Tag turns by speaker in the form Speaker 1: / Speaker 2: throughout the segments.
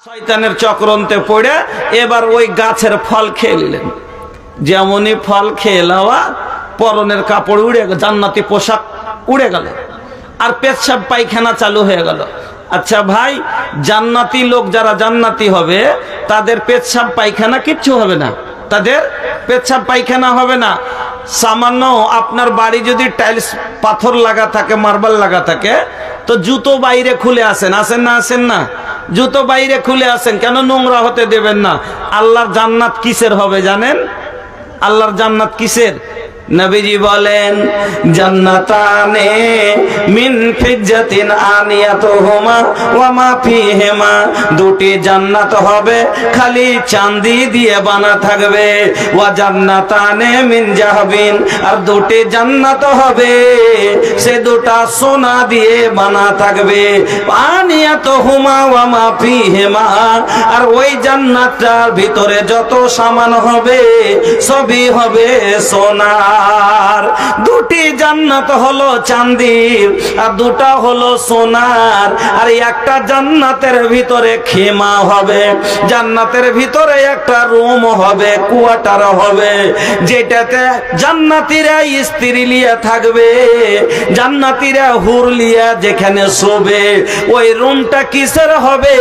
Speaker 1: শয়তানের চক্রান্তে পড়ে এবার ওই গাছের ফল খেয়ে নিলেন। যেমনই ফল খেয়ে নেওয়া পরনের কাপড় উড়ে গেল, জান্নাতি পোশাক উড়ে গেল, আর পেচ্ছাপ পায়খানা চালু হয়ে গেল। আচ্ছা ভাই, জান্নাতি লোক যারা জান্নাতি হবে তাদের পেচ্ছাপ পায়খানা কিচ্ছু হবে না, তাদের পেচ্ছাপ পায়খানা হবে না। সামান্য আপনার বাড়ি যদি টাইলস পাথর লাগা থাকে, মার্বেল লাগা থাকে, তো জুতো বাইরে খুলে আসেন, আসেন না? আসেন না? জুতো বাইরে খুলে আসেন, কেন? নোংরা হতে দেবেন না। আল্লাহর জান্নাত কিসের হবে জানেন? আল্লাহর জান্নাত কিসের? নবীজি বলেন, জান্নাতানে মিন ফিজ্জাতিন আনিয়াতুহুমা ওয়া মা ফিহিমা, দুটি জান্নাত হবে খালি চাঁদি দিয়ে বানা থাকবে। ওয়া জান্নাতানে মিন যাহবিন, আর দুটি জান্নাত হবে সে দুটা সোনা দিয়ে বানা থাকবে। আনিয়াতুহুমা ওয়া মা ফিহিমা, আর ওই জান্নাতটার ভিতরে যত সামান হবে সবই হবে সোনা। দুটি জান্নাত হলো চাঁদির আর দুটা হলো সোনার। আর একটা জান্নাতের ভিতরে খেমা হবে, জান্নাতের ভিতরে একটা রুম হবে, কোয়ার্টার হবে, যেটাতে জান্নাতীরা স্ত্রী লিয়া থাকবে, জান্নাতীরা হুর লিয়া যেখানে শোবে। ওই রুমটা কিসের হবে?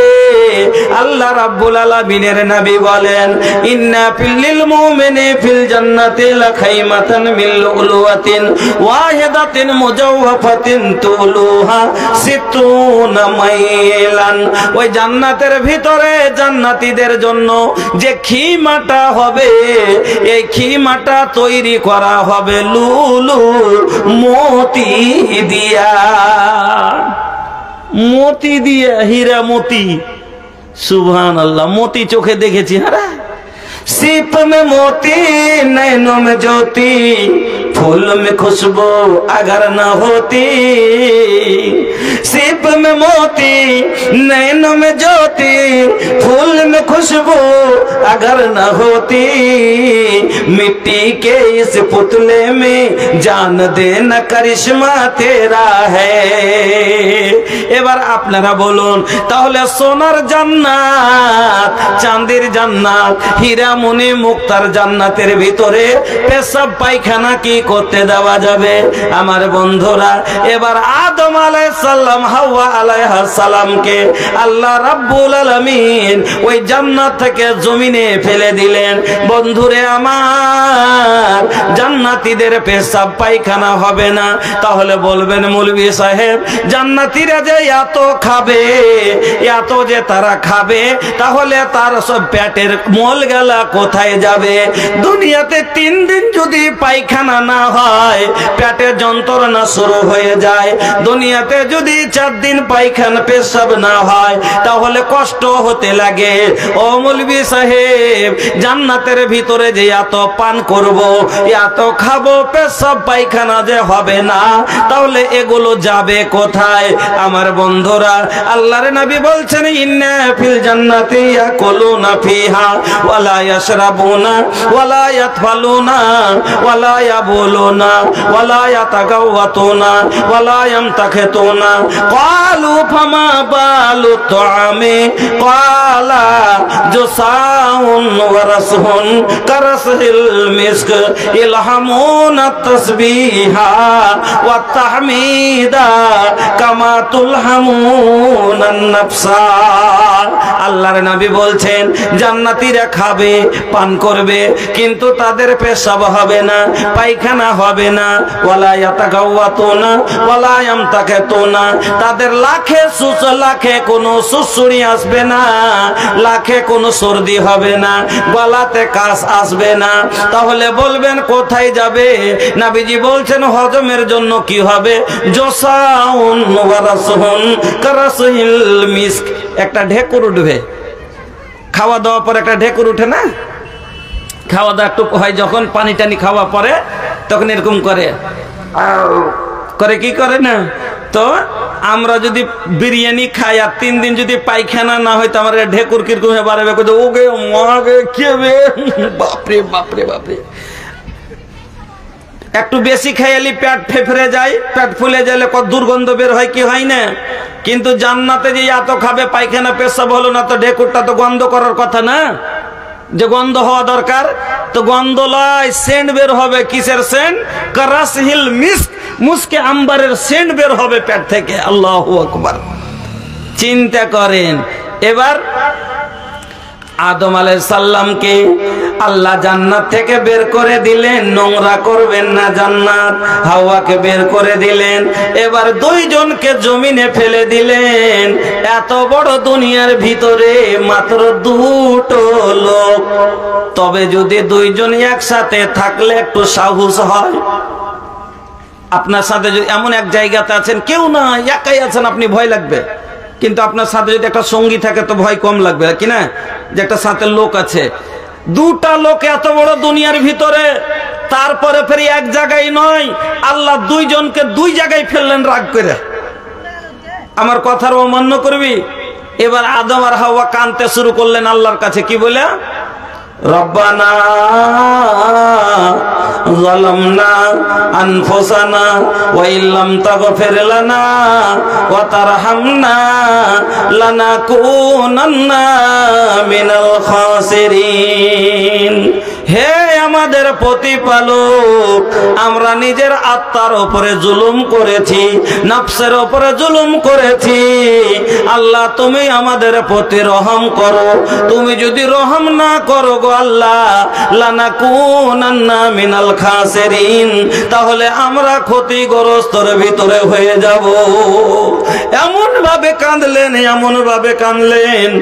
Speaker 1: আল্লাহ রাব্বুল আলামিনের নবী বলেন, ইন্না ফিল মুমিনি ফিল জান্নাতি লাখাইমাতান মিন লুলুয়াতিন ওয়াহিদাতিন মুজাওয়াফাতিন তুলুহা সিতুনা মাইলান। ওই জান্নাতের ভিতরে জান্নাতীদের জন্য যে খিমাটা হবে, এই খিমাটা তৈরি করা হবে লুলু মতি দিয়া, মতি দিয়া, হীরা মতি। সুবহানাল্লাহ, মতি চোখে দেখেছি। হ্যাঁ, सीप में मोती नैनों में ज्योति, फूल में खुशबू अगर न होती। सीप में मोती नैनों में ज्योति, फूल में खुशबू अगर न होती। मिट्टी के इस पुतले में जान देना करिश्मा तेरा है। এবার আপনারা বলুন, তাহলে সোনার জান্নাত, চাঁদের জান্নাত, হীরা মনি মুক্তার জান্নাতের ভিতরে পেশাব পায়খানা কি করতে দেওয়া যাবে? আমার বন্ধুরা, এবার আদম আলাইহিস সালাম, হাওয়া আলাইহিস সালামকে আল্লাহ রাব্বুল আলামিন ওই জান্নাত থেকে জমিনে ফেলে দিলেন। বন্ধুরে আমার, জান্নাতীদের পেশাব পায়খানা হবে না। তাহলে বলবেন, মৌলভী সাহেব, জান্নাতীরা যে এত খাবে, এত যে তারা খাবে, তাহলে তার সব পেটের মল গেলা কোথায় যাবে? দুনিয়াতে 3 দিন যদি পায়খানা না হয় পেটের যন্ত্রণা শুরু হয়ে যায়। দুনিয়াতে যদি 4 দিন পায়খানা পেশাব না হয় তাহলে কষ্ট হতে লাগে। ও মৌলভী সাহেব, জান্নাতের ভিতরে যে এত পান করব, এত খাবো, পেশাব পায়খানা যে হবে না, তাহলে এগুলো যাবে কোথায়? আমার বন্ধুরা, আল্লাহর নবী বলছেন, ইন্না ফিল জান্নাতি ইয়াকুলুনা ফিহা ওয়ালা ইয়াশরাবুনা ওয়ালা ইয়াতফালুনা ওয়ালা ইয়াবুলুনা ওয়ালা ইয়াতাগাওয়াতুনা ওয়ালা ইয়ামতাখিতুনা। ক্বালু ফামা বালু তুআমি ক্বালা জুসাউন ওয়া রাসহুন কারাসহিল মিস্ক ইলহামুনা তাসবিহা ওয়া তাহমিদা কামা তুলহামুনান নাফসা। আল্লাহর নবী বলছেন, জান্নাতীরা খাবে, পান করবে, কিন্তু তাদের পেশাব হবে না, পায়খানা হবে না। ওয়ালা ইয়াতাগাওয়াতুনা ওয়ালা ইয়ামতাখিতুনা, তাদের লাখে কোনো সুসুড়ি আসবে না, লাখে কোনো সর্দি হবে না, গলাতে কাশ আসবে না। তাহলে বলবেন কোথায় যাবে? নবীজি বলছেন, হজমের জন্য কি হবে? জসাউন ওয়া রাসহুন কারাসহিল মিস্ক, একটা ঢেকুর উঠবে। খাওয়া দাওয়া পরে একটা ঢেকুর উঠে না? খাওয়া দাওয়া একটু হয় যখন, পানি টানি খাওয়া পরে তখন এরকম করে, করে কি করে না? তো আমরা যদি বিরিয়ানি খাই আর 3 দিন যদি পায়খানা না হয়, তো আমার ঢেকুর কিরকম বাড়বে, ওগে মাগে খেবে, বাপরে বাপরে বাপরে। একটু বেশি খেয়ালি পেট ফেফড়ে যায়, পেট ফুলে গেলে কত দুর্গন্ধ বের হয়, কি হয় না? কিন্তু জান্নাতে যে এত খাবে, পায়খানা পেশাব হলো না তো ঢেকুরটা তো গন্ধ করার কথা না, যে গন্ধ হওয়া দরকার, তো গন্ধ লয়, সেন্ট বের হবে। কিসের সেন্ট? কারাসহিল মিস্ক, মুস্কে আম্বারের সেন্ট বের হবে পেট থেকে। আল্লাহু আকবার। চিন্তা করেন। এবার আদম আলাইহিস সালামকে আল্লাহ জান্নাত থেকে বের করে দিলেন, নোংরা করবেন না জান্নাত। হাওয়াকে বের করে দিলেন, এবার দুইজনকে জমিনে ফেলে দিলেন। এত বড় দুনিয়ার ভিতরে মাত্র দুটো লোক, তবে যদি দুইজন একসাথে থাকলে একটু সাহস হয়। আপনার সাথে যদি এমন এক জায়গাতে আছেন, কেউ না, একাই আছেন, আপনি ভয় লাগবে। কিন্তু আপনার সাথে যদি একটা সঙ্গী থাকে তো ভয় কম লাগবে, কি না? যে একটা সাথে লোক আছে। দুটা লোক এত বড় দুনিয়ার ভিতরে, তারপরে ফের এক জায়গায় নয়, আল্লাহ দুইজনকে দুই জায়গায় ফেললেন রাগ করে। আমার কথার অমান্য করবি? এবার আদম আর হাওয়া কাঁদতে শুরু করলেন আল্লাহর কাছে, কি বলে? রব্বানা যালামনা আনফুসানা ওয়া ইল্লাম তাগফির লানা ওয়া তারহামনা লানাকুনান্না মিনাল খাসিরিন। হে আমাদের প্রতিপালক, আমরা নিজের আত্মার উপরে জুলুম করেছি, নফসের উপরে জুলুম করেছি। আল্লাহ তুমি আমাদের প্রতি রহম করো। তুমি যদি রহম না করো গো আল্লাহ, লানাকুনান্না মিনাল খাসিরিন, তাহলে আমরা ক্ষতিগ্রস্তর ভিতরে হয়ে যাব। এমন ভাবে কাঁদলেন, এমন ভাবে কাঁদলেন।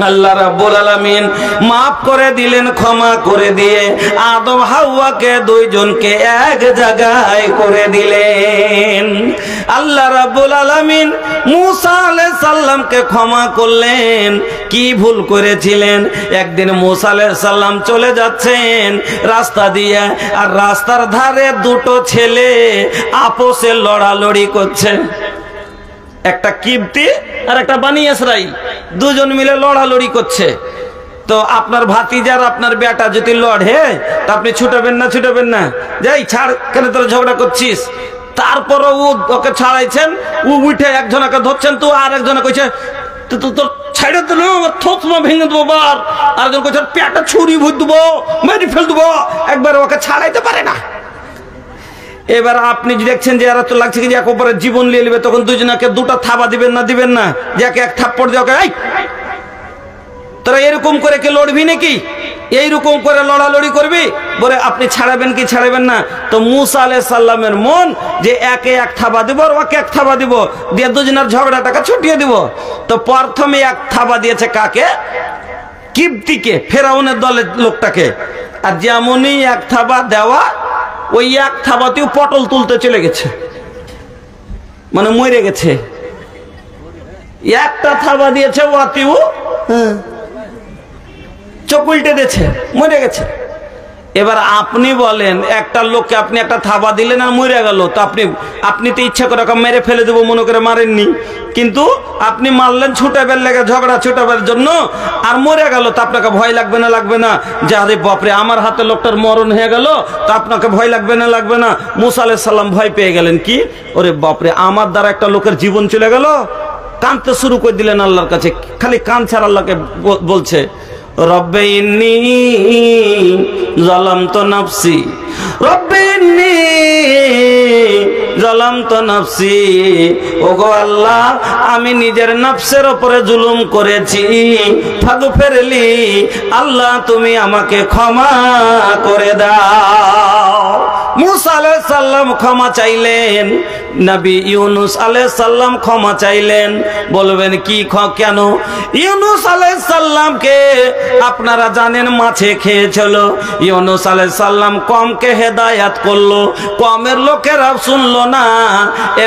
Speaker 1: আল্লাহ রাব্বুল আলামিন মাফ করে দিলেন, ক্ষমা করে দিয়ে আদম হাওয়াকে দুইজনকে এক জায়গায় করে দিলেন। আল্লাহ রাব্বুল আলামিন মুসা আলাইহিস সালামকে ক্ষমা করলেন। কি ভুল করেছিলেন? একদিন মুসা আলাইহিস সালাম চলে যাচ্ছেন রাস্তা দিয়ে, আর রাস্তার ধারে দুটো ছেলে আপোষে লড়ালড়ি করছে। একটা কিবতি আর একটা বানি ইসরাইল, দুজন মিলে লড়ালড়ি করছে। তো আপনার ভাতিজার আপনার বেটা যদি লড়ে, তা আপনি ছুটাবেন না? ছুটাবেন না? যাই ছাড়, কেন তোরা ঝগড়া করছিস? তারপরে ওকে ছাড়াইছেন, উঠে একজনকে ধরছেন, তো আর একজনে কইছে তোর ছাইড়ে দিল, থতমা ভেঙে দেবো, বার আরেকজন কইছে পেটা ছুরি ভুত দেবো, মেরে ফেল দেবো। একবার ওকে ছাড়াইতে পারে না। এবার আপনি দেখছেন যে এরা তো লাগছে কি যে এক উপরে জীবন নিয়ে নেবে, তখন দুজনকে দুটো থাবা দিবেন না? দিবেন না? যে এক থাপ্পড় দিয়ে ওকে, তোরা এরকম করে কে লড়বি নাকি? এইরকম করে লড়ালড়ি করবি? বলে আপনি ছাড়াবেন কি ছাড়াবেন না? তো মুসা আলাইহিস সালামের মন যে একে এক থাবা দিব আর ওকে এক থাবা দিব, দিয়ে দুজনের ঝগড়াটাকে ছুটিয়ে দিব। তো প্রথমে এক থাবা দিয়েছে কাকে? কিবতিকে, ফেরাউনের দলের লোকটাকে। আর যেমনই এক থাবা দেওয়া, ওই এক থাবাতেও পটল তুলতে চলে গেছে, মানে মরে গেছে। একটা থাবা দিয়েছে ওয়াতিও চোখ উল্টে দিয়েছে, মরে গেছে। এবার আপনি বলেন, একটা লোককে আপনি একটা থাবা দিলেন আর মরে গেল, তো আপনি তো ইচ্ছা করে মেরে ফেলে দেবো মনে করে মারেননি, কিন্তু আপনি মারলেন ছুটাবের লেগে, ঝগড়া ছুটাবের জন্য, আর মরে গেল, তো আপনাকে ভয় লাগবে না? লাগবে না? যে আরে বাপরে আমার হাতে লোকটার মরণ হয়ে গেল, তো আপনাকে ভয় লাগবে না? লাগবে না? মুসা আলাইহিস সালাম ভয় পেয়ে গেলেন, কি ওরে বাপরে, আমার দ্বারা একটা লোকের জীবন চলে গেল। কাঁদতে শুরু করে দিলেন আল্লাহর কাছে, খালি কাঁদছাড় আল্লাহকে বলছে, রব্বে ইন্নী যালামতু নাফসি, রব্বে ইন্নী যালামতু নাফসি। ওগো আল্লাহ, আমি নিজের নফসের উপরে জুলুম করেছি, ফাগফিরলি, আল্লাহ তুমি আমাকে ক্ষমা করে দাও। মুসা আলাইহিস সালাম ক্ষমা চাইলেন, নবী ইউনুস আলাইহিস সালাম ক্ষমা চাইলেন। বলবেন কি কেন? ইউনুস আলাইহিস সালামকে আপনারা জানেন মাছে খেয়েছিল। ইউনুস আলাইহিস সালাম কমকে হেদায়েত করলো, কমের লোকেরা শুনলো না।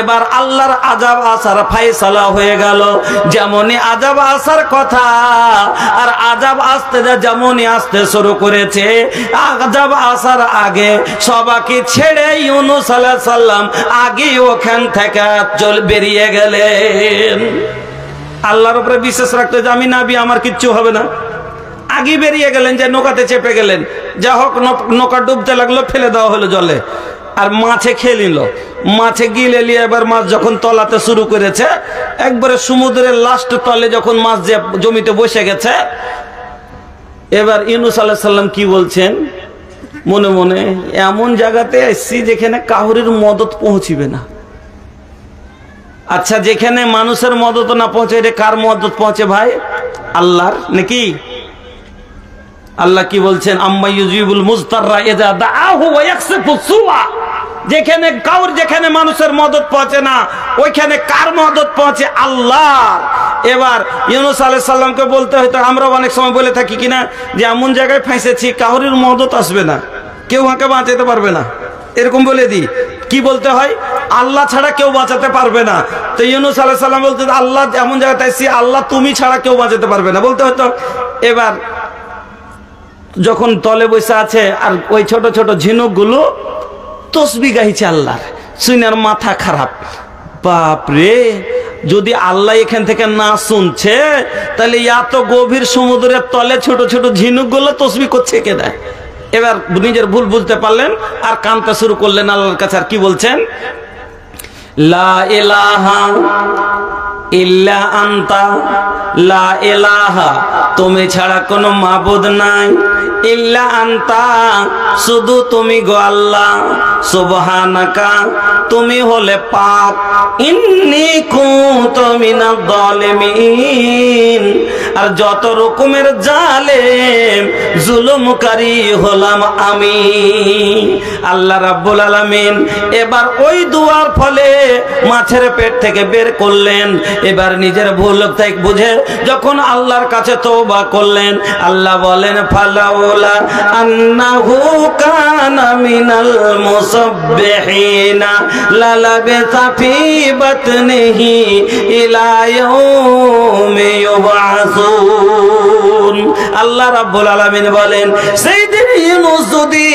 Speaker 1: এবার আল্লাহর আযাব আসার ফয়সালা হয়ে গেল। যেমনই আযাব আসার কথা, আর আযাব আসতে যেমনই আসতে শুরু করেছে, আযাব আসার আগে সবাইকে ছেড়ে ইউনুস আলাইহিস সালাম আগে ওখান থেকে বেরিয়ে গেলেন। আল্লাহর উপরে বিশ্বাস রাখতে যে আমি নবী, আমার কিচ্ছু হবে না, আগে বেরিয়ে গেলেন, যে নৌকাতে চেপে গেলেন। যা হোক, নৌকা ডুবতে লাগলো, ফেলে দেওয়া হলো জলে। আর মাছে খেয়ে নিল। মাছে গিলে নিয়ে এবার মাছ যখন তলাতে শুরু করেছে, একবারে সমুদ্রের লাস্ট তলে যখন মাছ যে জমিতে বসে গেছে, এবার ইউনূস আলাইহিস সালাম কি বলছেন মনে মনে, এমন জায়গাতে এসছি যেখানে কাহুরির মদত পৌঁছিবে না। আচ্ছা, যেখানে মানুষের মদত না পৌঁছে, এটা কার মদত পৌঁছে ভাই? আল্লাহর নাকি? আল্লাহ কি বলছেন? আম্মা ইউজিবুল মুজতাররা ইযা দাআহু ওয়া ইয়াকশিফুস সুআ। যেখানে মানুষের মদত পৌঁছে না, ওইখানে কার মদত পৌঁছে? আল্লাহ। এবার ইউনূস আলাইহিস সালামকে বলতে হয়তো আমরা অনেক সময় বলে থাকি কিনা যে এমন জায়গায় ফাঁসেছি কাউরির মদত আসবে না, কেউ আমাকে বাঁচাতে পারবে না, এরকম বলে দিই। কি বলতে হয়? আল্লাহ ছাড়া কেউ বাঁচাতে পারবে না। তো ইউনূস আলাইহিস সালাম বলতে, আল্লাহ এমন জায়গায় আছি, আল্লাহ তুমি ছাড়া কেউ বাঁচাতে পারবে না বলতে হয়তো। এবার যখন তলে বসে আছে আর ওই ছোট ছোট ঝিনুকগুলো তসবিহ গাইছে আল্লাহর, শুনার মাথা খারাপ। বাপরে, যদি আল্লাহ এখান থেকে না শুনছে তাহলে এত গভীর সমুদ্রের তলে ছোট ছোট ঝিনুকগুলো তসবিহ করছে কে দেয়? এবার নিজের ভুল বুঝতে পারলেন আর কাঁদতে শুরু করলেন আল্লাহর কাছে। আর কি বলছেন? লা ইলাহা ইল্লা আনতা, লা ইলাহা তুমি ছাড়া কোনো মাবুদ নাই, ইল্লা আনতা শুধু তুমি গো আল্লাহ, সুবহানাকা তুমি হলে পাক, ইন্নী কুনতু মিনাজ জালিমিন আর যত রকমের জালেম জুলুমকারী হলাম আমি। আল্লাহ রাব্বুল আলামিন এবার ওই দুয়ার ফলে মাছের পেট থেকে বের করলেন। এবার নিজের ভুল থেকে বুঝে যখন আল্লাহর কাছে তওবা করলেন, আল্লাহ বলেন ফালাউলা আন্নাহু কানা মিনাল মুসাব্বিহিনা লালাবিসা ফি বাতনিহি ইলা ইয়াউমি ইউবআসুন। আল্লাহ রাব্বুল আলামিন বলেন, সেই দিন ইউনূস যদি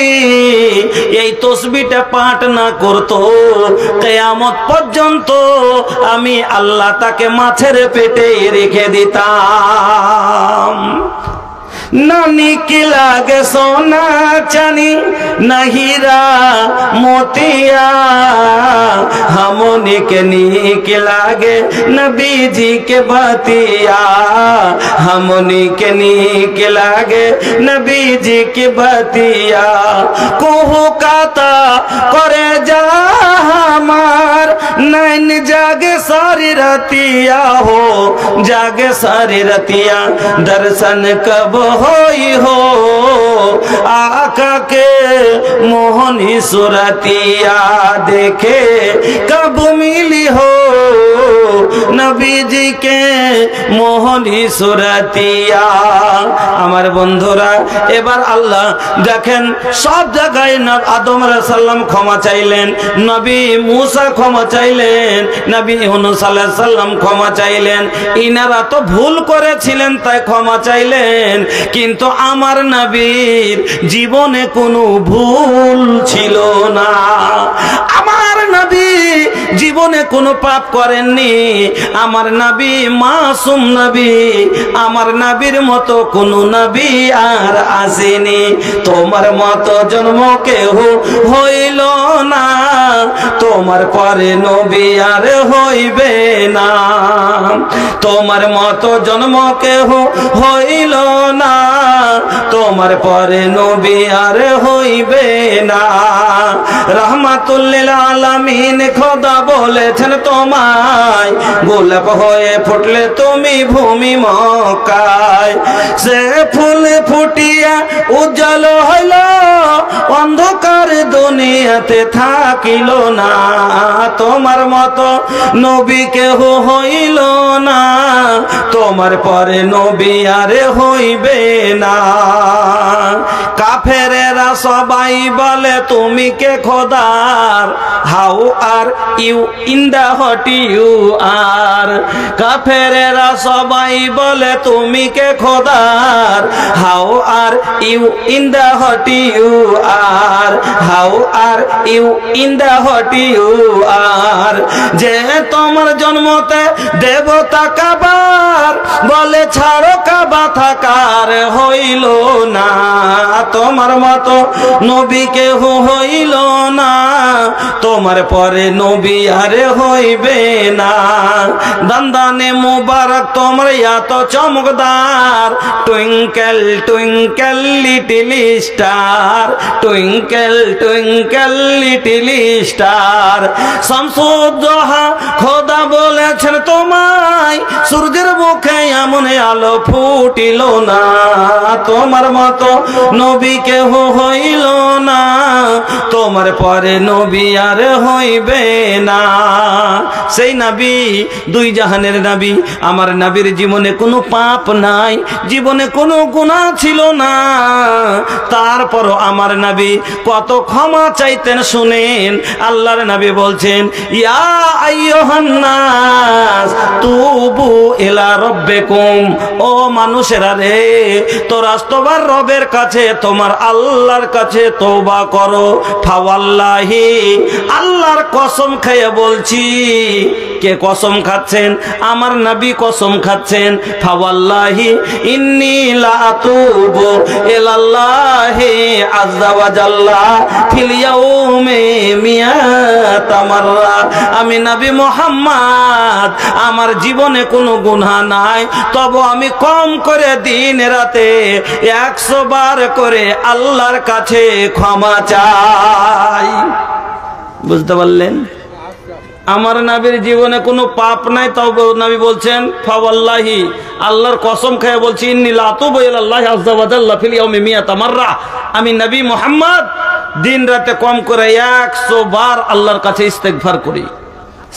Speaker 1: এই তাসবিহটা পাঠ না করত, কিয়ামত পর্যন্ত আমি আল্লাহ তাকে মাছের পেটে রেখে দিতাম। ना निकलागे सोना चानी ना हीरा मोतिया, हमने के निकलागे नबी जी के बतिया, हमने के निकलागे नबी जी के बतिया। कोहू काता करे जा हमार नैन जागे सारी रतिया हो, जागे सारी रतिया दर्शन कब होई हो, आका के मोहनी सुरतिया देखे कब मिली हो, नबी जी के मोहनी सुरतिया। আমার বন্ধুরা, এবার আল্লাহ দেখেন সব জায়গায় আদম আলাইহিস সালাম ক্ষমা চাইলেন, নবী মুসা ক্ষমা চাইলেন, নবী ইউনূস আলাইহিস সালাম ক্ষমা চাইলেন। ইনারা তো ভুল করেছিলেন তাই ক্ষমা চাইলেন, কিন্তু আমার নবীর জীবনে কোনো ভুল ছিল না। আমার নবী জীবনে কোনো পাপ করেননি। আমার নবী মাসুম নবী, আমার নবীর মতো কোনো নবী আর আসেনি। তোমার মতো জন্ম কেহ হইল না, তোমার পরে নবী আর হইবে না। তোমার মতো জন্ম কেহ হইল না, তোমার পরে নবী আর হইবে না। রহমাতুল লিল আলামিন খোদা বলেছেন তোমায়, গোলাপ হয়ে ফুটলে তুমি ভূমি মক্কায়। সে ফুল ফুটিয়া উজ্জ্বল হইল, অন্ধকার দুনিয়াতে থাকিল না। তোমার মতো নবী কেহ হইল না, তোমার পরে নবী আর হইবে না। কাফেরেরা সবাই বলে তুমি কে খোদার, how are you in the hot you are. কাফেরেরা সবাই বলে তুমি কে খোদার, how are you in the hot you are. How are you in the hot you are. যে তোমার জন্মতে দেবতা কাবার বলে ছাড়ো কাবা থাকার হইল না, তোমার মতো নবী কেহ হইল না, তোমার পরে নবী আর হইবে না। দান্দানে মুবারক তোমার এত চমকদার, twinkle twinkle little star, twinkle twinkle little star. Shamsuddoha খোদা বলেছেন তোমায়, সূর্যের মুখে এমন আলো ফুটিল না, তোমার মতো নবী কেহ হইল না, তোমার পরে নবী আর হইবে না। সেই নবী দুই জাহানের নবী, আমার নবীর জীবনে কোনো পাপ নাই, জীবনে কোনো গুনাহ ছিল না, তারপরও আমার নবী কত ক্ষমা চাইতেন শুনেন। আল্লাহর নবী বলছেন, ইয়া আইয়ুহান নাস তুবু ইলা রাব্বিকুম, ও মানুষেরা রে তোরা তোমার রবের কাছে, তোমার আল্লাহর কাছে তওবা করো। ফাওয়াল্লাহি, আল্লাহর কসম খেয়ে বলছি। কে কসম খাচ্ছেন? আমার নবী কসম খাচ্ছেন। ফাওয়াল্লাহি ইন্নী লা আতুবু ইলাল্লাহি আযজা ওয়া জাল্লা ফিল ইয়াউমি মিয়াতা মাররা। আমি নবী মুহাম্মদ, আমার জীবনে কোনো গুনাহ নাই, তবে আমি কম করে দিন রাতে 100 বার করে আল্লাহর কাছে ক্ষমা চাই। বুঝতে পারলেন? আমার নবীর জীবনে কোনো পাপ নাই, তবে নবী বলছেন ফাওয়াল্লাহি, আল্লাহর কসম খেয়ে বলছি, ইন্নী লা আতুবু ইলাল্লাহি আযজা ওয়া জাল্লা ফিল ইয়াউমি মিয়াতা মাররা। আমি নবী মুহাম্মদ দিন রাতে কম করে 100 বার আল্লাহর কাছে ইস্তেগফার করি।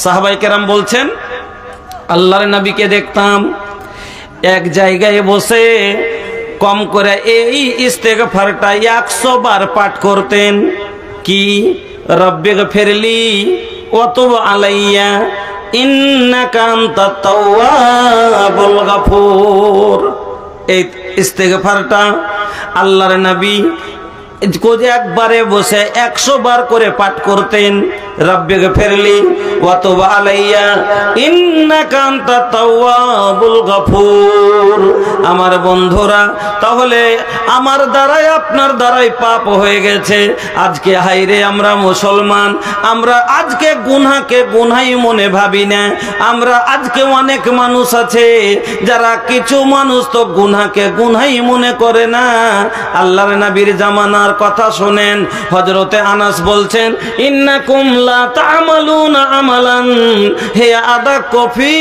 Speaker 1: সাহাবায়ে কেরাম বলছেন, আল্লাহর নবীকে দেখতাম এক জায়গায় বসে কম করে এই ইস্তেগফারটা 100 বার পাঠ করতেন। কি? রব্বিগফিরলি ওয়া তুব আলাইয়া ইন্নাকা আনতাত তাওয়াবুল গফুর। এই ইস্তেগফারটা আল্লাহর নবী একবারে বসে 100 বার করে পাঠ করতেন। রব্বিগফিরলি ওয়া তুব আলাইয়া ইন্নাকা আনতাত তাওয়াবুল গফুর। আমার বন্ধুরা, তাহলে আমার দ্বারাই আপনার দ্বারাই পাপ হয়ে গেছে। আজকে হাইরে আমরা মুসলমান, আমরা আজকে গুনাহকে গুনাহই মনে ভাবি না। আমরা আজকে অনেক মানুষ আছে যারা, কিছু মানুষ তো গুনাহকে গুনাহই মনে করে না। আল্লাহর নবীর জামানার কথা শুনেন। হযরতে আনাস বলছেন, ইন্নাকুম লা তা'মালুনা আমালান হিয়া আদাক্কু ফি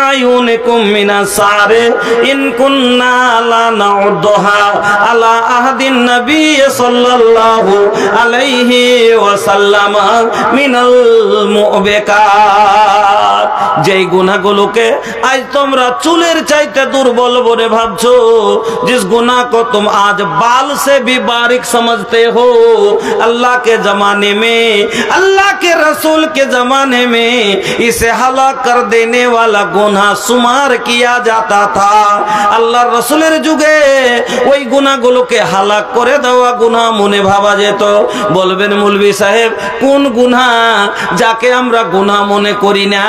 Speaker 1: আয়ুনিকুম মিনাস সারে ইন কুন্না লা নাউদুহা আলা আহদিন নবী সাল্লাল্লাহু আলাইহি ওয়াসাল্লাম মিনাল মুবিকাত। যেই গুনাহগুলোকে আজ তোমরা চুলের চাইতে দুর্বল বলে ভাবছো, जिस गुनाह को तुम आज बाल से भी बारीक समझते हो, अल्लाह के जमाने में, अल्लाह के रसूल के जमाने में इसे हलाक कर देने वाला गुनाह शुमार किया जाता था। अल्लाह रसूलेर जुगे ওই গুনাহগুলোকে হালাক করে দেওয়া গুনাহ মনে ভাবা যেত। বলবেন মৌলভী সাহেব, কোন গুনাহ যাকে আমরা গুনাহ মনে করি না,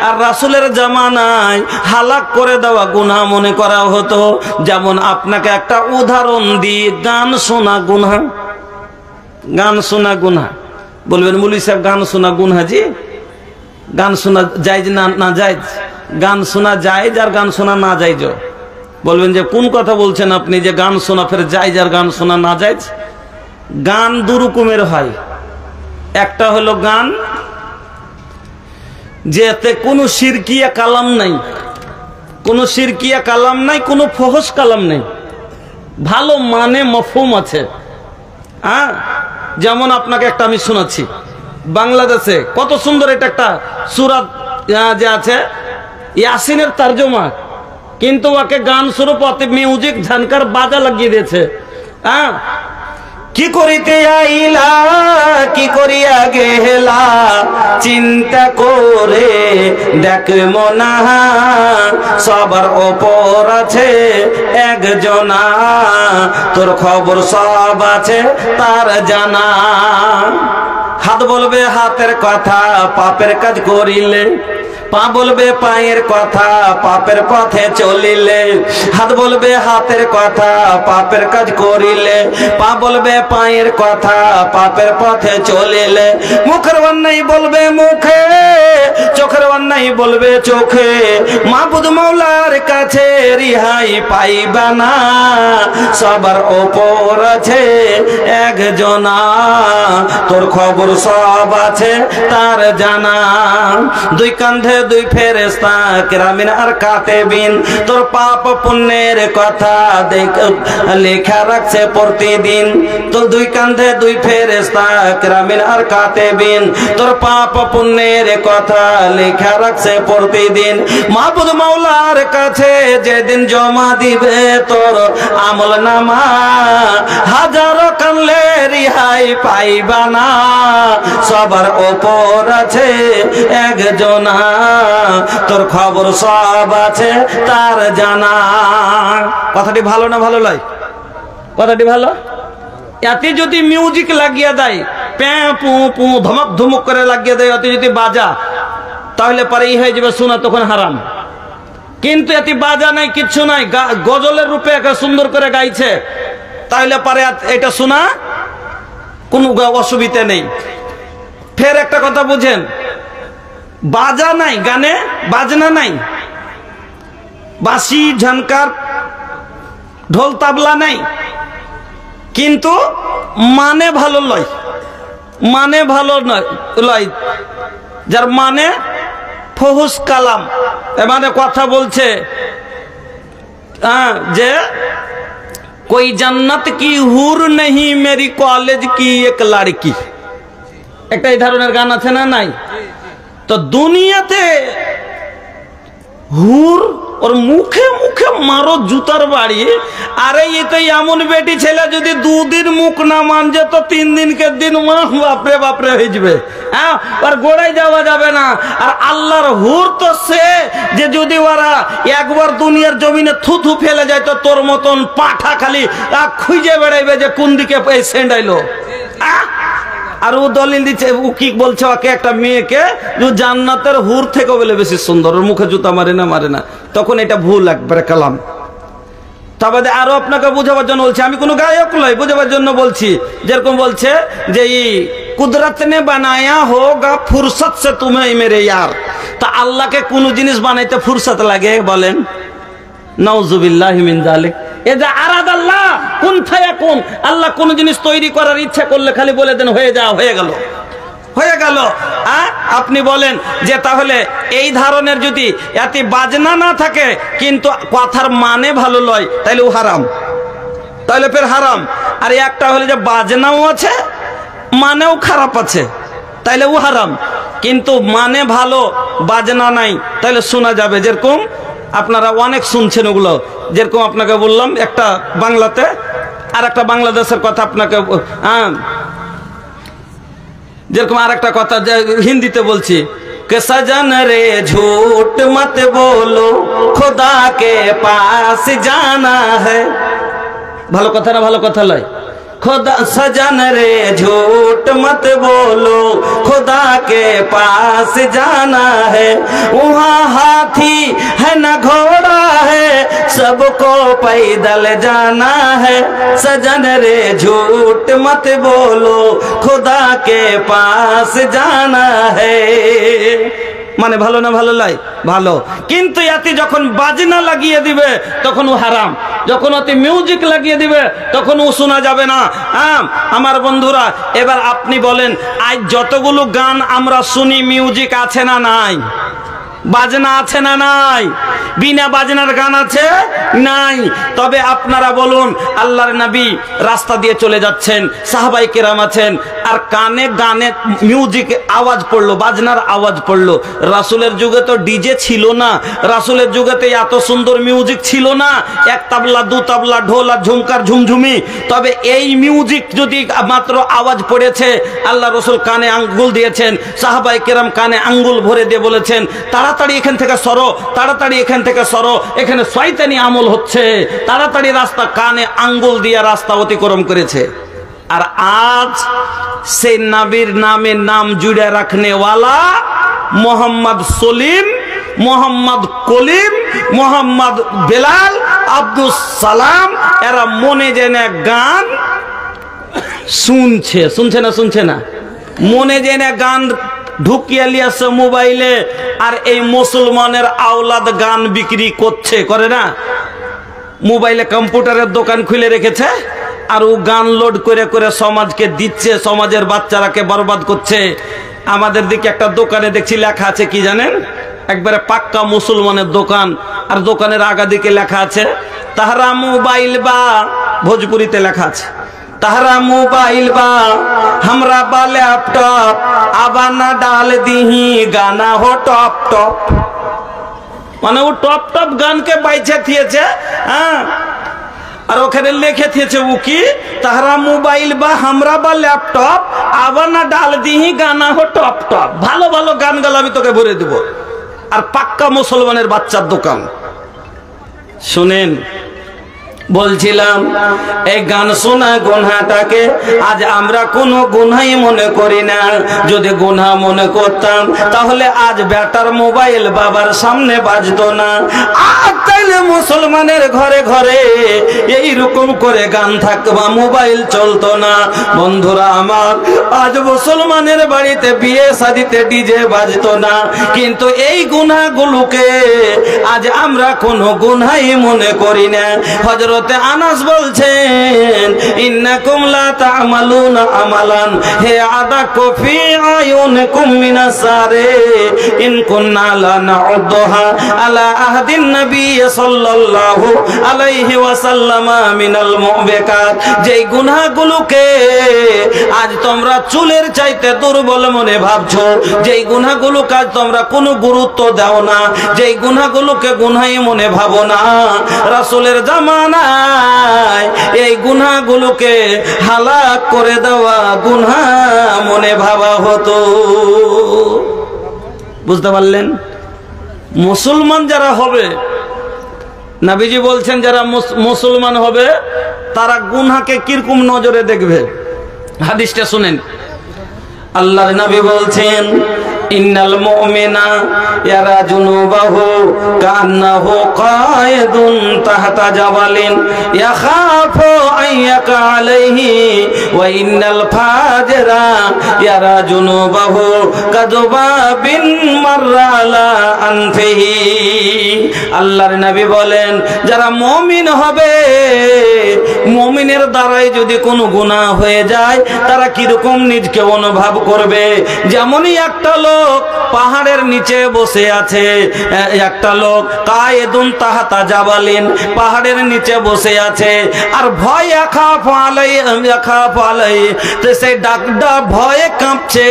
Speaker 1: আর রাসূলের জামানায় হালাক করে দেওয়া গুনাহ মনে করা হতো? যেমন আপনাকে একটা উদাহরণ দিই, গান শোনা গুনাহ। গান শোনা গুনাহ। বলবেন মৌলভী সাহেব, গান শোনা গুনাহ? জি, গান শোনা জায়েজ না না জায়েজ? গান শোনা জায়েজ আর গান শোনা না জায়েজ। বলবেন যে কোন কথা বলছেন আপনি, যে গান শোনা ফের জায়েজ আর গান শোনা না জায়েজ? গান দু রকমের হয়। একটা হলো গান যেতে কোনো শিরকিয়া কালাম নাই, কোনো শিরকিয়া কালাম নাই, কোনো ফহশ কালাম নেই, ভালো মানে মফহুম আছে। হ্যাঁ, যেমন আপনাকে একটা আমি শোনাচ্ছি। বাংলাদেশে কত সুন্দর এটা একটা সূরা যে আছে ইয়াসিনের তরজমা, কিন্তু ওকে গান স্বরূপ মিউজিক ঝানকার বাজা লাগিয়ে দিয়েছে। হ্যাঁ, কি করিতে আইলা কি করিয়া গেলা চিন্তা করে দেখ মনা সবার ওপর আছে একজনা তোর খবর সব আছে তার জানা হাত বলবে হাতের কথা পাপের কাজ করিলে পা বলবে পায়ের কথা পাপের পথে চলিলে হাত বলবে হাতের কথা পাপের কাজ করিলে পা বলবে পায়ের কথা পাপের পথে চলিলে মুখের অন্যায় বলবে মুখে চোখের অন্যায় বলবে চোখে মাবুদ মাওলার কাছে রিহাই পাইবা না সবার ওপর আছে একজনা তোর খবর সব আছে তার জানা দুই কাঁধে দুই ফেরেশতা কিরামিন আর কাতিবিন তোর পাপ পুণ্যের কথা লেখা রাখছে প্রতিদিন তোর দুই কাঁধে দুই ফেরেশতা কিরামিন আর কাতিবিন তোর পাপ পুণ্যের কথা লেখা রাখছে প্রতিদিন মাবুদ মাওলার কাছে যেদিন জমা দিবে তোর আমলনামা হাজারো কানলে রিহাই পাইবা না সবার ওপর আছে একজনা তোর খবর সব আছে তার জানা কথাটি ভালো না ভালো লয় কথাটি ভালো এতে যদি মিউজিক লাগিয়ে দেয় প্যাঁ পু পু ধমক ধমক করে লাগিয়ে দেয় এতে যদি বাজা তাহলে পরে এই হয়ে যাবে শোনা তখন হারাম কিন্তু এতে বাজা নাই কিচ্ছু নাই গজলের রূপে একটা সুন্দর করে গাইছে তাহলে পরে এটা শোনা কোনো অসুবিধা নেই ফের একটা কথা বুঝেন বাজা নাই গানে বাজনা নাই বাঁশি ঝনকার ঢোল তাবলা নাই কিন্তু মানে ভালো লয় মানে ভালো লয় যার মানে ফহুস কালাম মানে কথা বলছে যে कोई जन्नत की हूर नहीं मेरी कॉलेज की एक लड़की একটা এই ধরনের গান আছে না নাই তো দুনিয়াতে হুর ওর মুখে মুখে মারো জুতার বাড়ি আরে এতে এমন বেটি ছেলে যদি দুদিন মুখ না মানছে তো 3 দিনকে দিন বাপরে বাপরে হয়ে যাবে হ্যাঁ আর গোড়ায় যাওয়া যাবে না আর আল্লাহর হুর তো সে যে যদি ওরা একবার দুনিয়ার জমিনে থুথু ফেলে যায় তো তোর মতন পাঠা খালি খুঁজে বেড়াইবে যে কোন দিকে সেন্ডাইলো আর ও দলিল দিচ্ছে ও কি বলছে ওকে একটা মেয়েকে জান্নাতের হুর থেকে বলে বেশি সুন্দর ওর মুখে জুতা মারে না তখন এটা ভুল একবারে কালাম তবে আরো আপনাকে বোঝাবার জন্য বলছি আমি কোনো গায়ক নই বোঝাবার জন্য বলছি যেরকম বলছে যে কুদরত নে বানায়া হোগা ফুরসত সে তুমি মেরে ইয়ার তা আল্লাহকে কোন জিনিস বানাইতে ফুরসত লাগে বলেন নাউজুবিল্লাহি মিন যালিক এজা আরাদাল্লাহ কুন ফায়াকুন আল্লাহ কোন জিনিস তৈরি করার ইচ্ছা করলে খালি বলে দেন হয়ে যাও হয়ে গেল আপনি বলেন যে তাহলে এই ধরনের যদি এতে বাজনা না থাকে কিন্তু কথার মানে ভালো লয় তাহলে ও হারাম তাহলে ফের হারাম আর একটা হলে যে বাজনাও আছে মানেও খারাপ আছে তাহলে ও হারাম কিন্তু মানে ভালো বাজনা নাই তাহলে শোনা যাবে যেরকম আপনারা অনেক শুনছেন ওগুলো যেরকম আপনাকে বললাম একটা বাংলাতে আর একটা বাংলাদেশের কথা আপনাকে যেরকম আর একটা কথা হিন্দিতে বলছি কে সজন রে ঝूठ मत बोलो खुदा के पास जाना है ভালো কথা না ভালো কথা লয় खुदा सजन रे झूठ मत बोलो खुदा के पास जाना है वहाँ हाथी है न घोड़ा है सबको पैदल जाना है सजन रे झूठ मत बोलो खुदा के पास जाना है মানে ভালো না ভালো লাই ভালো কিন্তু এতে যখন বাজনা লাগিয়ে দিবে তখন ও হারাম যখন ওতে মিউজিক লাগিয়ে দিবে তখন ও শোনা যাবে না আমার বন্ধুরা এবার আপনি বলেন আজ যতগুলো গান আমরা শুনি মিউজিক আছে না নাই বাজনা আছে না নাই? বিনা বাজনার গান আছে নাই? তবে আপনারা বলুন, আল্লাহর নবী রাস্তা দিয়ে চলে যাচ্ছেন, সাহাবায়ে কেরাম আছেন, আর কানে গানে মিউজিক আওয়াজ পড়লো, বাজনার আওয়াজ পড়লো। রাসূলের যুগে তো ডিজে ছিল না, রাসূলের যুগে তো এত সুন্দর মিউজিক ছিল না, এক তাবলা দু তাবলা ঢোল আর ঝুমকার ঝুমঝুমি। তবে এই মিউজিক যদি মাত্র আওয়াজ পড়েছে, আল্লাহ রাসূল কানে আঙ্গুল দিয়েছেন, সাহাবায়ে কেরাম কানে আঙ্গুল ভরে দিয়ে বলেছেন, তাড়াতাড়ি এখান থেকে সরো, তাড়াতাড়ি এখান থেকে সরো, এখানে শয়তানি আমল হচ্ছে। তাড়াতাড়ি রাস্তা, কানে আঙ্গুল দিয়ে রাস্তা অতিক্রম করেছে। আর আজ সেই নবীর নামে নাম জুড়ে রাখনেওয়ালা মোহাম্মদ সলিম, মোহাম্মদ কলিম, মোহাম্মদ বেলাল, আব্দুল সালাম, এরা মনে জেনে গান শুনছে, শুনছে না? শুনছে না? মনে জেনে গান ঢুকিয়ে লিয়াছে মোবাইলে, আর এই মুসলমানের আওলাদ গান বিক্রি করছে, করে না? মোবাইলে কম্পিউটারের দোকান খুলে রেখেছে, আর ও গান লোড করে করে সমাজকে দিচ্ছে, সমাজের বাচ্চারাকে বরবাদ করছে। আমাদের দিকে একটা দোকানে দেখছি লেখা আছে কি জানেন? একবারে পাক্কা মুসলমানের দোকান, আর দোকানের আগা দিকে লেখা আছে তাহারা মোবাইল বা, ভোজপুরিতে লেখা আছে, তাহারা মোবাইল বা हमरा बा लैपटॉप आबाना डाल दीही गाना हो टॉप टॉप। মানে ও টপ টপ গানকে বাইছে দিয়েছে, হ্যাঁ। আর ওখানে লিখে দিয়েছে ও কি, তাহারা মোবাইল বা हमरा बा लैपटॉप आबाना डाल दीही गाना हो टॉप टॉप। ভালো ভালো গানগুলো আমি তোকে ভরে দেব। আর পাক্কা মুসলমানের বাচ্চার দোকান। শুনেন, বলছিলাম এই গান শোনা গুনাহটাকে আজ আমরা কোনো গুনাহই মনে করি না। যদি গুনাহ মনে করতাম তাহলে আজ বেটার মোবাইল বাবার সামনে বাজতো না। আর তাইলে মুসলমানের ঘরে ঘরে এই রকম করে গান থাকবা, মোবাইল চলতো না। বন্ধুরা আমার, আজ মুসলমানের বাড়িতে বিয়ে শাদিতে ডিজে বাজতো না, কিন্তু এই গুনাহগুলোকে আজ আমরা কোনো গুনাহই মনে করি না। হযরত আনাস বলছেন, ইন্নাকুম লা তা'মালুনা আমালান হে আদাকু ফি আয়ুনিকুম মিনাস সারে ইন কুননা লা নাউদুহা আলা আহদিন নবী সাল্লাল্লাহু আলাইহি ওয়াসাল্লাম মিনাল মুবিকাত। যেই গুনাহগুলোকে আজ তোমরা চুলের চাইতে দুর্বল মনে ভাবছো, যেই গুনাহগুলোকে আজ তোমরা কোনো গুরুত্ব দাও না, যেই গুনাহগুলোকে গুনাহই মনে ভাবো না, রাসূলের জামানা এই গুনাহগুলোকে হালাক করে দেওয়া গুনাহ মনে ভাবা হতো। বুঝতে পারলেন? মুসলমান যারা হবে, নবীজি বলছেন যারা মুসলমান হবে তারা গুনাহকে কিরকম নজরে দেখবে। হাদিসটা শুনেন, আল্লাহর নবী বলছেন, ইন্নাল মুমিনা ইয়ারা জুনুবাহু কান্নাহু কায়দুন তাহতা জাবালিন ইয়াখাফু আইয়াকা আলাইহি ওয়া ইন্নাল ফাজরা ইয়ারা জুনুবাহু কাযুবাবিন মাররা আলা আনফিহি। আল্লাহর নবী বলেন, যারা মুমিন হবে, মুমিনের দ্বারাই যদি কোনো গুনাহ হয়ে যায় তারা কিরকম নিজকে অনুভব করবে। যেমনই একটা লোক পাহাড়ের নিচে বসে আছে, একটা লোক কায়েদুন তাহাতা জাবালিন, পাহাড়ের নিচে বসে আছে, আর ভয় খাফ আলাই, তো সেই ডাকটা ভয়ে কাঁপছে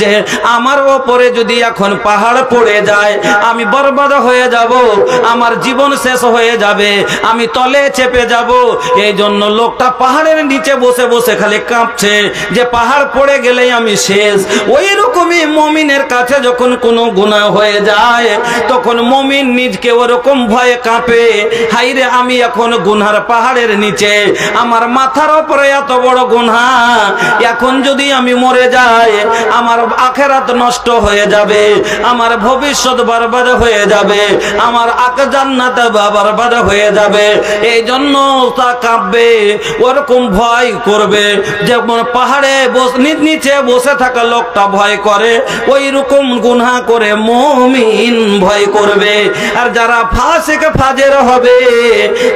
Speaker 1: যে আমার ওপরে যদি এখন পাহাড় পড়ে যায় আমি বরবাদ হয়ে যাব, আমার জীবন শেষ হয়ে যাবে, আমি তলে চেপে যাব। এই জন্য লোকটা পাহাড়ের নিচে বসে বসে খালি কাঁপছে যে পাহাড় পড়ে গেলেই আমি শেষ। ওই রকমই মুমিনের কাছে যখন কোনো গুনাহ হয়ে যায় তখন মুমিন নিজকে ওরকম ভয়ে কাঁপে, হাইরে আমি এখন গুনার পাহাড়ের নিচে, আমার মাথার উপরে এত বড় গুনাহ, এখন যদি আমি মরে যাই আমার আখিরাত নষ্ট হয়ে যাবে, আমার ভবিষ্যৎ বরবাদ হয়ে যাবে, আমার জান্নাত বরবাদ হয়ে যাবে। এই জন্য সমস্ত কাঁপবে, ওরকম ভয় করবে। যেমন পাহাড়ে নিচে বসে থাকা লোকটা ভয় করে, ওই রকম গুনাহ করে মুমিন ভয় করবে। আর যারা ফাসিক ফাজের হবে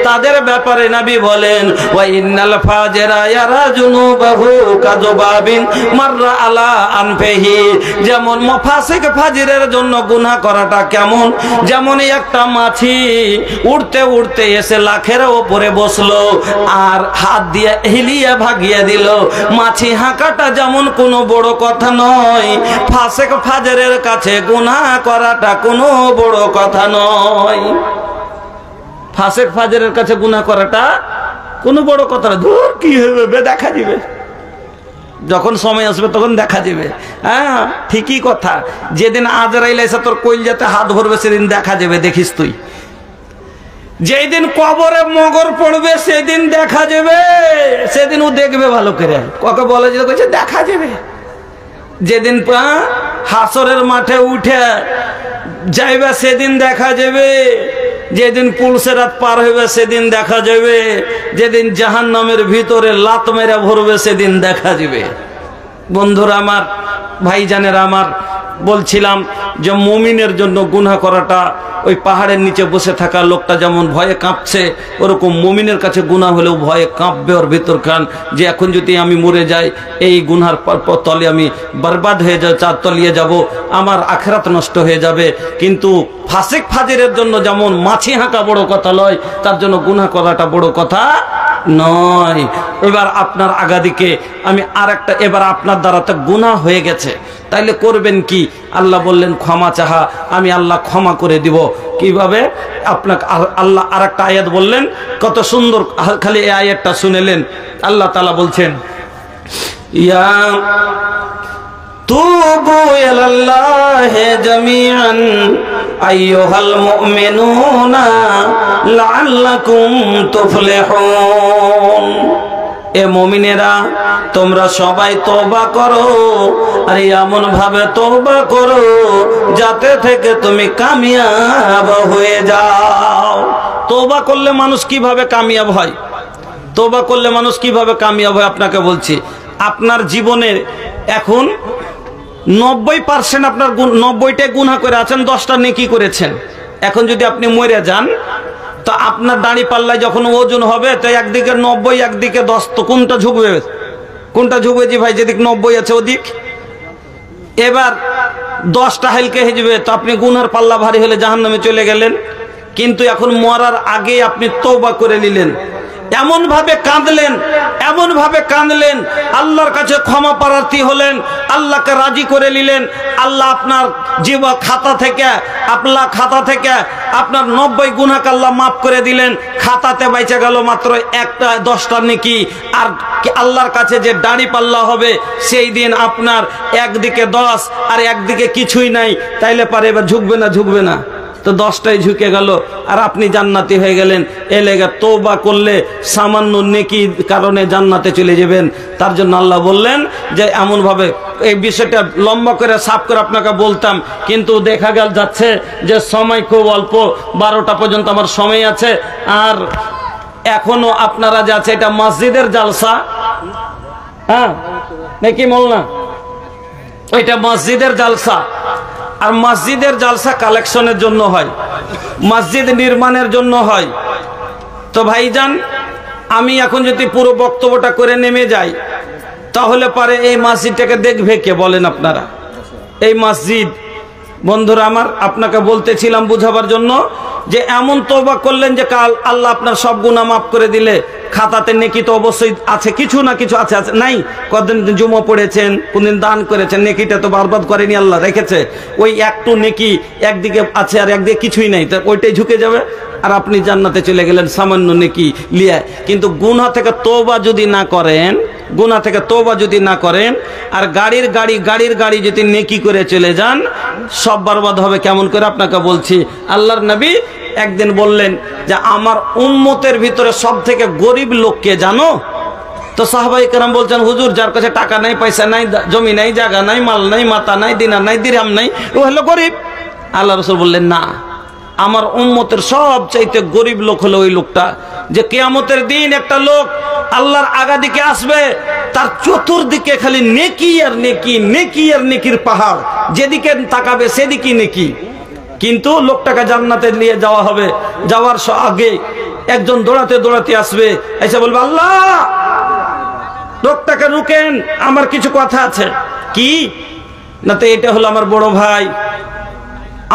Speaker 1: তাদের ব্যাপারে নবী বলেন, ওয়া ইন্নাল ফাজিরা ইয়ারা জুনুবাহু কাযুবাবিন মাররা আলা আনফিহি। যেমন ফাসিক ফাজিরের জন্য গুনাহ করাটা কেমন, যেমন একটা মাছি উড়তে উড়তে এসে লাখের উপরে বসলো আর হাত দিয়ে হিলিয়ে ভাগিয়ে দিল। মাছি হাঁকাটা যেমন কোনো বড় কথা নয়, ফাসিক ফাজিরের কাছে গুনাহ করাটা কোনো বড় কথা নয়। ফাসিক ফাজিরের কাছে গুনাহ করাটা কোনো বড় কথা না। ধুর কি হবে, দেখা দিবে, যখন সময় আসবে তখন দেখা যাবে। হ্যাঁ ঠিকই কথা, যেদিন আজরাইল এসে তোর কইলজাতে হাত ধরবে সেদিন দেখা যাবে, দেখিস তুই। যেই দিন কবরে মগর পড়বে সেদিন দেখা যাবে, সেদিন ও দেখবে ভালো করে। কাকে বলে যে কইছে দেখা যাবে। যেদিন হাসরের মাঠে উঠে যাইবে সেদিন দেখা যাবে। যেদিন পুলসেরাত পার হইবে সেদিন দেখা যাবে। যেদিন জাহান্নামের ভিতরে লাত মেরে ভরবে সেদিন দেখা যাবে। বন্ধুরা আমার, ভাইজানেরা আমার, বলছিলাম যে মুমিনের জন্য গুনাহ করাটা, ওই পাহাড়ের নিচে বসে থাকা লোকটা যেমন ভয়ে কাঁপছে, ওরকম মুমিনের কাছে গুনাহ হলেও ভয়ে কাঁপবে ওর ভিতর খান, যে এখন যদি আমি মরে যাই এই গুনার তলে আমি বরবাদ হয়ে যাব, চার তলিয়ে যাব, আমার আখিরাত নষ্ট হয়ে যাবে। কিন্তু ফাসিক ফাজিরের জন্য যেমন মাছি হাঁকা বড় কথা নয়, তার জন্য গুনাহ করাটা বড় কথা নয়। এবার আপনার আগাদিকে আমি আরেকটা, এবার আপনার দ্বারা তো গুনাহ হয়ে গেছে, তাইলে করবেন কি? আল্লাহ বললেন ক্ষমা চাহা, আমি আল্লাহ ক্ষমা করে দিব। কিভাবে? আপনাকে আল্লাহ আরেকটা আয়াত বললেন, কত সুন্দর, খালি এই আয়াতটা শুনেলেন। আল্লাহ তাআলা বলছেন, ইয়া তুবু ইলাল্লাহি জামিআন আইয়ুহাল মুমিনুনা লাআল্লাকুম তুফলিহুন। এ মুমিনেরা, তোমরা সবাই তওবা করো, আর এমন ভাবে তওবা করো যাতে থেকে তুমি কামিয়াব হয়ে যাও। তওবা করলে মানুষ কিভাবে কামিয়াব হয়? তওবা করলে মানুষ কিভাবে কামিয়াব হয় আপনাকে বলছি। আপনার জীবনের এখন 90% আপনার 90টা গুনাহ করে আছেন, 10টা নেকি করেছেন। এখন যদি আপনি মরে যান তো আপনার দাড়ি পাল্লায় যখন ওজন হবে তো একদিকে 90 একদিকে 10, তো কোনটা ঝুঁকবে? কোনটা ঝুঁকবে? জি ভাই, যেদিক 90 আছে ওদিক। এবার 10টা হালকা হয়ে যাবে, তো আপনি গুনার পাল্লা ভারী হলে জাহান্নামে চলে গেলেন। কিন্তু এখন মরার আগে আপনি তওবা করে নিলেন, এমন ভাবে কাঁদলেন, এমন ভাবে কাঁদলেন, আল্লাহর কাছে ক্ষমা প্রার্থী হলেন, আল্লাহকে রাজি করে নিলেন। আল্লাহ আপনার জীবন খাতা থেকে, আপনার খাতা থেকে আপনার 90 গুনাহকে আল্লাহ মাফ করে দিলেন। খাতাতে বাইচে গেল মাত্র একটা 10টা নেকি। আর আল্লাহর কাছে যে দাড়ি পাল্লা হবে সেই দিন আপনার একদিকে 10 আর একদিকে কিছুই নাই। তাইলে পারে এবার ঝুঁকবে না? ঝুঁকবে না, তো 10টাই ঝুঁকে গেল আর আপনি জান্নাতি হয়ে গেলেন। এ লেগে তওবা করলে সামান্য নেকির কারণে জান্নাতে চলে যাবেন। তার জন্য আল্লাহ বললেন যে এমন ভাবে, এই বিষয়টা লম্বা করে সাফ করে আপনাকে বলতাম, কিন্তু দেখা গেল যাচ্ছে যে সময় খুব অল্প, 12টা পর্যন্ত আমার সময় আছে। আর এখনো আপনারা যে আছে, এটা মসজিদের জালসা, হ্যাঁ নাকি মোল্লা? এটা মসজিদের জালসা। আর মসজিদের জালসা কালেকশনের জন্য হয়, মসজিদ নির্মাণের জন্য হয়। তো ভাইজান, আমি এখন যদি পুরো বক্তব্যটা করে নেমে যাই তাহলে পারে এই মসজিদটাকে দেখবে কে বলেন আপনারা? এই মসজিদ, বন্ধুরা আমার, আপনাকে বলতেছিলাম বুঝাবার জন্য যে এমন তওবা করলেন যে কাল আল্লাহ আপনার সব গুনাহ মাফ করে দিলে। খাতাতে নেকি তো অবশ্যই আছে, কিছু না কিছু আছে, আছে নাই? কতদিন জুমা পড়েছেন, কোনদিন দান করেছেন, নেকিটা তো বরবাদ করেনি, আল্লাহ রেখেছে। ওই একটু নেকি একদিকে আছে আর একদিকে কিছুই নাই, তো ওইটাই ঝুঁকে যাবে আর আপনি জান্নাতে চলে গেলেন সামান্য নেকি লিয়ে। কিন্তু গুনাহ থেকে তওবা যদি না করেন, গুনাহ থেকে তওবা যদি না করেন, আর গাড়ির গাড়ি যদি নেকি করে চলে যান, সব বরবাদ হবে। কেমন করে আপনাকে বলছি। আল্লাহর নবী একদিন বললেন যে আমার উম্মতের ভিতরে সব থেকে গরিব লোককে জানো? তো সাহাবায়ে কেরাম বলছেন, হুজুর যার কাছে টাকা নাই, পয়সা নাই, জমি নাই, জায়গা নাই, মাল নাই, মাতা নাই, দিনার নাই, দিরহাম নাই, ও হলো গরিব। আল্লাহ রাসূল বললেন, না, আমার উম্মতের সবচাইতে গরিব লোক হলো ওই লোকটা যে কিয়ামতের দিন একটা লোক আল্লাহর আগা দিকে আসবে, তার চতুর্দিকে খালি নেকি আর নেকি, নেকি আর নেকির পাহাড়, যেদিকে তাকাবে সেদিকে নেকি। কিন্তু লোকটাকে জান্নাতে নিয়ে যাওয়া হবে, যাওয়ার আগে একজন দৌড়াতে দৌড়াতে আসবে, এসে বলবে আল্লাহ লোকটাকে রুকেন, আমার কিছু কথা আছে। কি না, তো এটা হলো আমার বড় ভাই,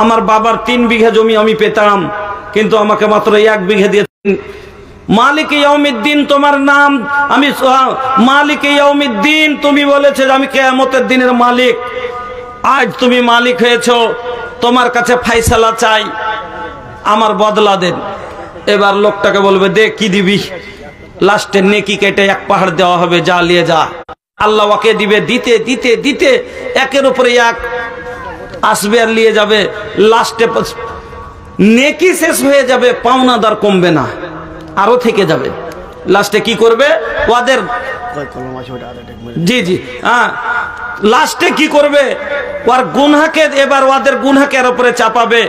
Speaker 1: আমার বাবার 3 বিঘা জমি আমি পেতাম, কিন্তু আমাকে মাত্র 1 বিঘা দিয়েছেন। মালিক ইয়াউমিদ্দিন তোমার নাম, আমি মালিক ইয়াউমিদ্দিন, তুমি বলেছে যে আমি কিয়ামতের দিনের মালিক, আজ তুমি মালিক হয়েছো, তোমার কাছে ফায়সালা চাই, আমার বদলা দেন। এবার লোকটাকে বলবে দে কি দিবি, লাস্টে নেকি কেটে 1 পাহাড় দেওয়া হবে, যা নিয়ে যা। আল্লাহ ওকে দিবে, দিতে দিতে দিতে একের উপরে এক আসবে আর নিয়ে যাবে, লাস্টে নেকি শেষ হয়ে যাবে, পাওনাদার কমবে না, আরো থেকে যাবে। লাস্টে কি করবে ওদের, জি জি হ্যাঁ, লাস্টে কি করবে, ওর গুনহাকে, এবার ওদের গুনহাকের উপরে চাপাবে।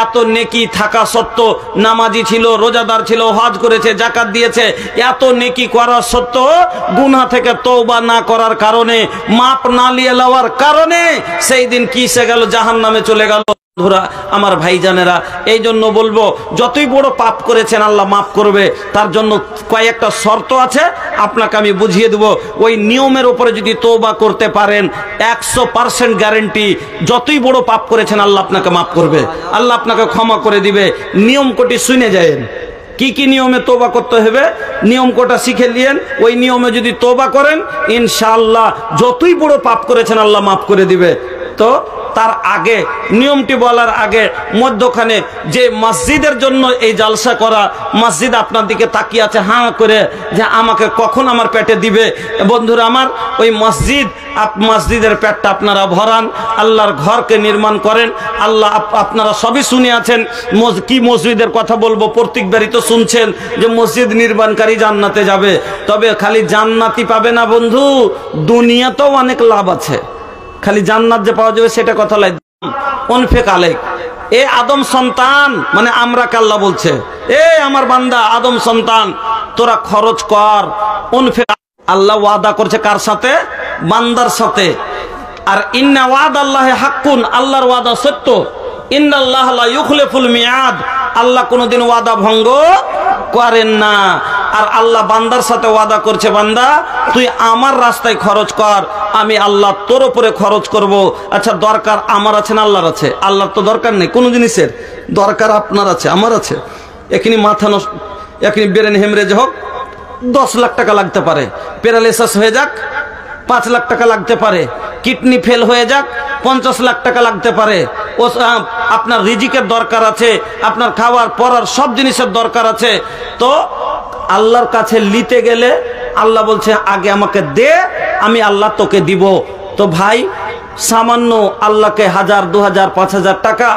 Speaker 1: এত নেকি থাকা সত্ত্বেও, নামাজি ছিল, রোজাদার ছিল, হজ করেছে, যাকাত দিয়েছে, এত নেকি করার সত্ত্বেও গুনহা থেকে তওবা না করার কারণে, মাপ না নিয়ে লওয়ার কারণে সেই দিন কিসে গেল, জাহান্নামে চলে গেল। ধরা আমার ভাইজানেরা, এই জন্য বলবো যতই বড় পাপ করেছেন আল্লাহ মাফ করবে, তার জন্য কয়েকটা শর্ত আছে, আপনাকে আমি বুঝিয়ে দেব। ওই নিয়মের উপরে যদি তওবা করতে পারেন 100% গ্যারান্টি, যতই বড় পাপ করেছেন আল্লাহ আপনাকে মাফ করবে, আল্লাহ আপনাকে ক্ষমা করে দিবে। নিয়ম কোটি শুনে যায়েন, কি কি নিয়মে তওবা করতে হবে, নিয়ম কোটা শিখে নিয়েন। ওই নিয়মে যদি তওবা করেন ইনশাআল্লাহ যতই বড় পাপ করেছেন আল্লাহ মাফ করে দিবে। তো তার আগে, নিয়মটি বলার আগে, মধ্যখানে যে মসজিদের জন্য এই জালসা করা, মসজিদ আপনার দিকে তাকিয়ে আছে হাঁ করে, যে আমাকে কখন আমার পেটে দিবে। বন্ধুরা আমার, ওই মসজিদের পেটটা আপনারা ভরান, আল্লাহর ঘরকে নির্মাণ করেন। আল্লাহ আপনারা সবই শুনে আছেন, কি মসজিদের কথা বলবো, প্রত্যেকবারই তো শুনছেন যে মসজিদ নির্মাণকারী জান্নাতে যাবে। তবে খালি জান্নাতি পাবে না বন্ধু, দুনিয়াতেও অনেক লাভ আছে। খালি জান্নাত যে পাওয়া যাবে সেটা কথা লাই, অনফেক আলেক, এ আদম সন্তান, মানে আমরা আল্লাহ বলছে, এ আমার বান্দা আদম সন্তান, তোরা খরচ কর। অনফেক, আল্লাহ ওয়াদা করছে কার সাথে, বান্দার সাথে। আর ইন্না ওয়াদাল্লাহি হাক্কুন, আল্লাহর ওয়াদা সত্য। ইন্নাল্লাহা লা ইউখলিফুল মিয়াদ, আল্লাহ কোনোদিন ওয়াদা ভঙ্গ করেন না। আর আল্লাহ বান্দার সাথে ওয়াদা করছে, বান্দা তুই আমার রাস্তায় খরচ কর, আমি আল্লাহ তোর উপরে খরচ করব। আচ্ছা, দরকার আমার আছে না আল্লাহর আছে? আল্লাহর তো দরকার নেই কোনো জিনিসের, দরকার আপনার আছে, আমার আছে। এখানে মাথা নষ্ট, এখানে ব্রেন হেমরেজ হোক, 10 লাখ টাকা লাগতে পারে, প্যারালাইসিস হয়ে যাক 5 লাখ টাকা লাগতে পারে, কিডনি ফেল হয়ে যাক 50 লাখ টাকা লাগতে পারে। ও আপনার রিজিকের দরকার আছে, আপনার খাওয়ার পরার সব জিনিসের দরকার আছে। তো আল্লাহর কাছে নিতে গেলে আল্লাহ বলছে আগে আমাকে দে, আমি আল্লাহ তোকে দিব। তো ভাই, সামান্য আল্লাহকে 1000, 2000, 5000 টাকা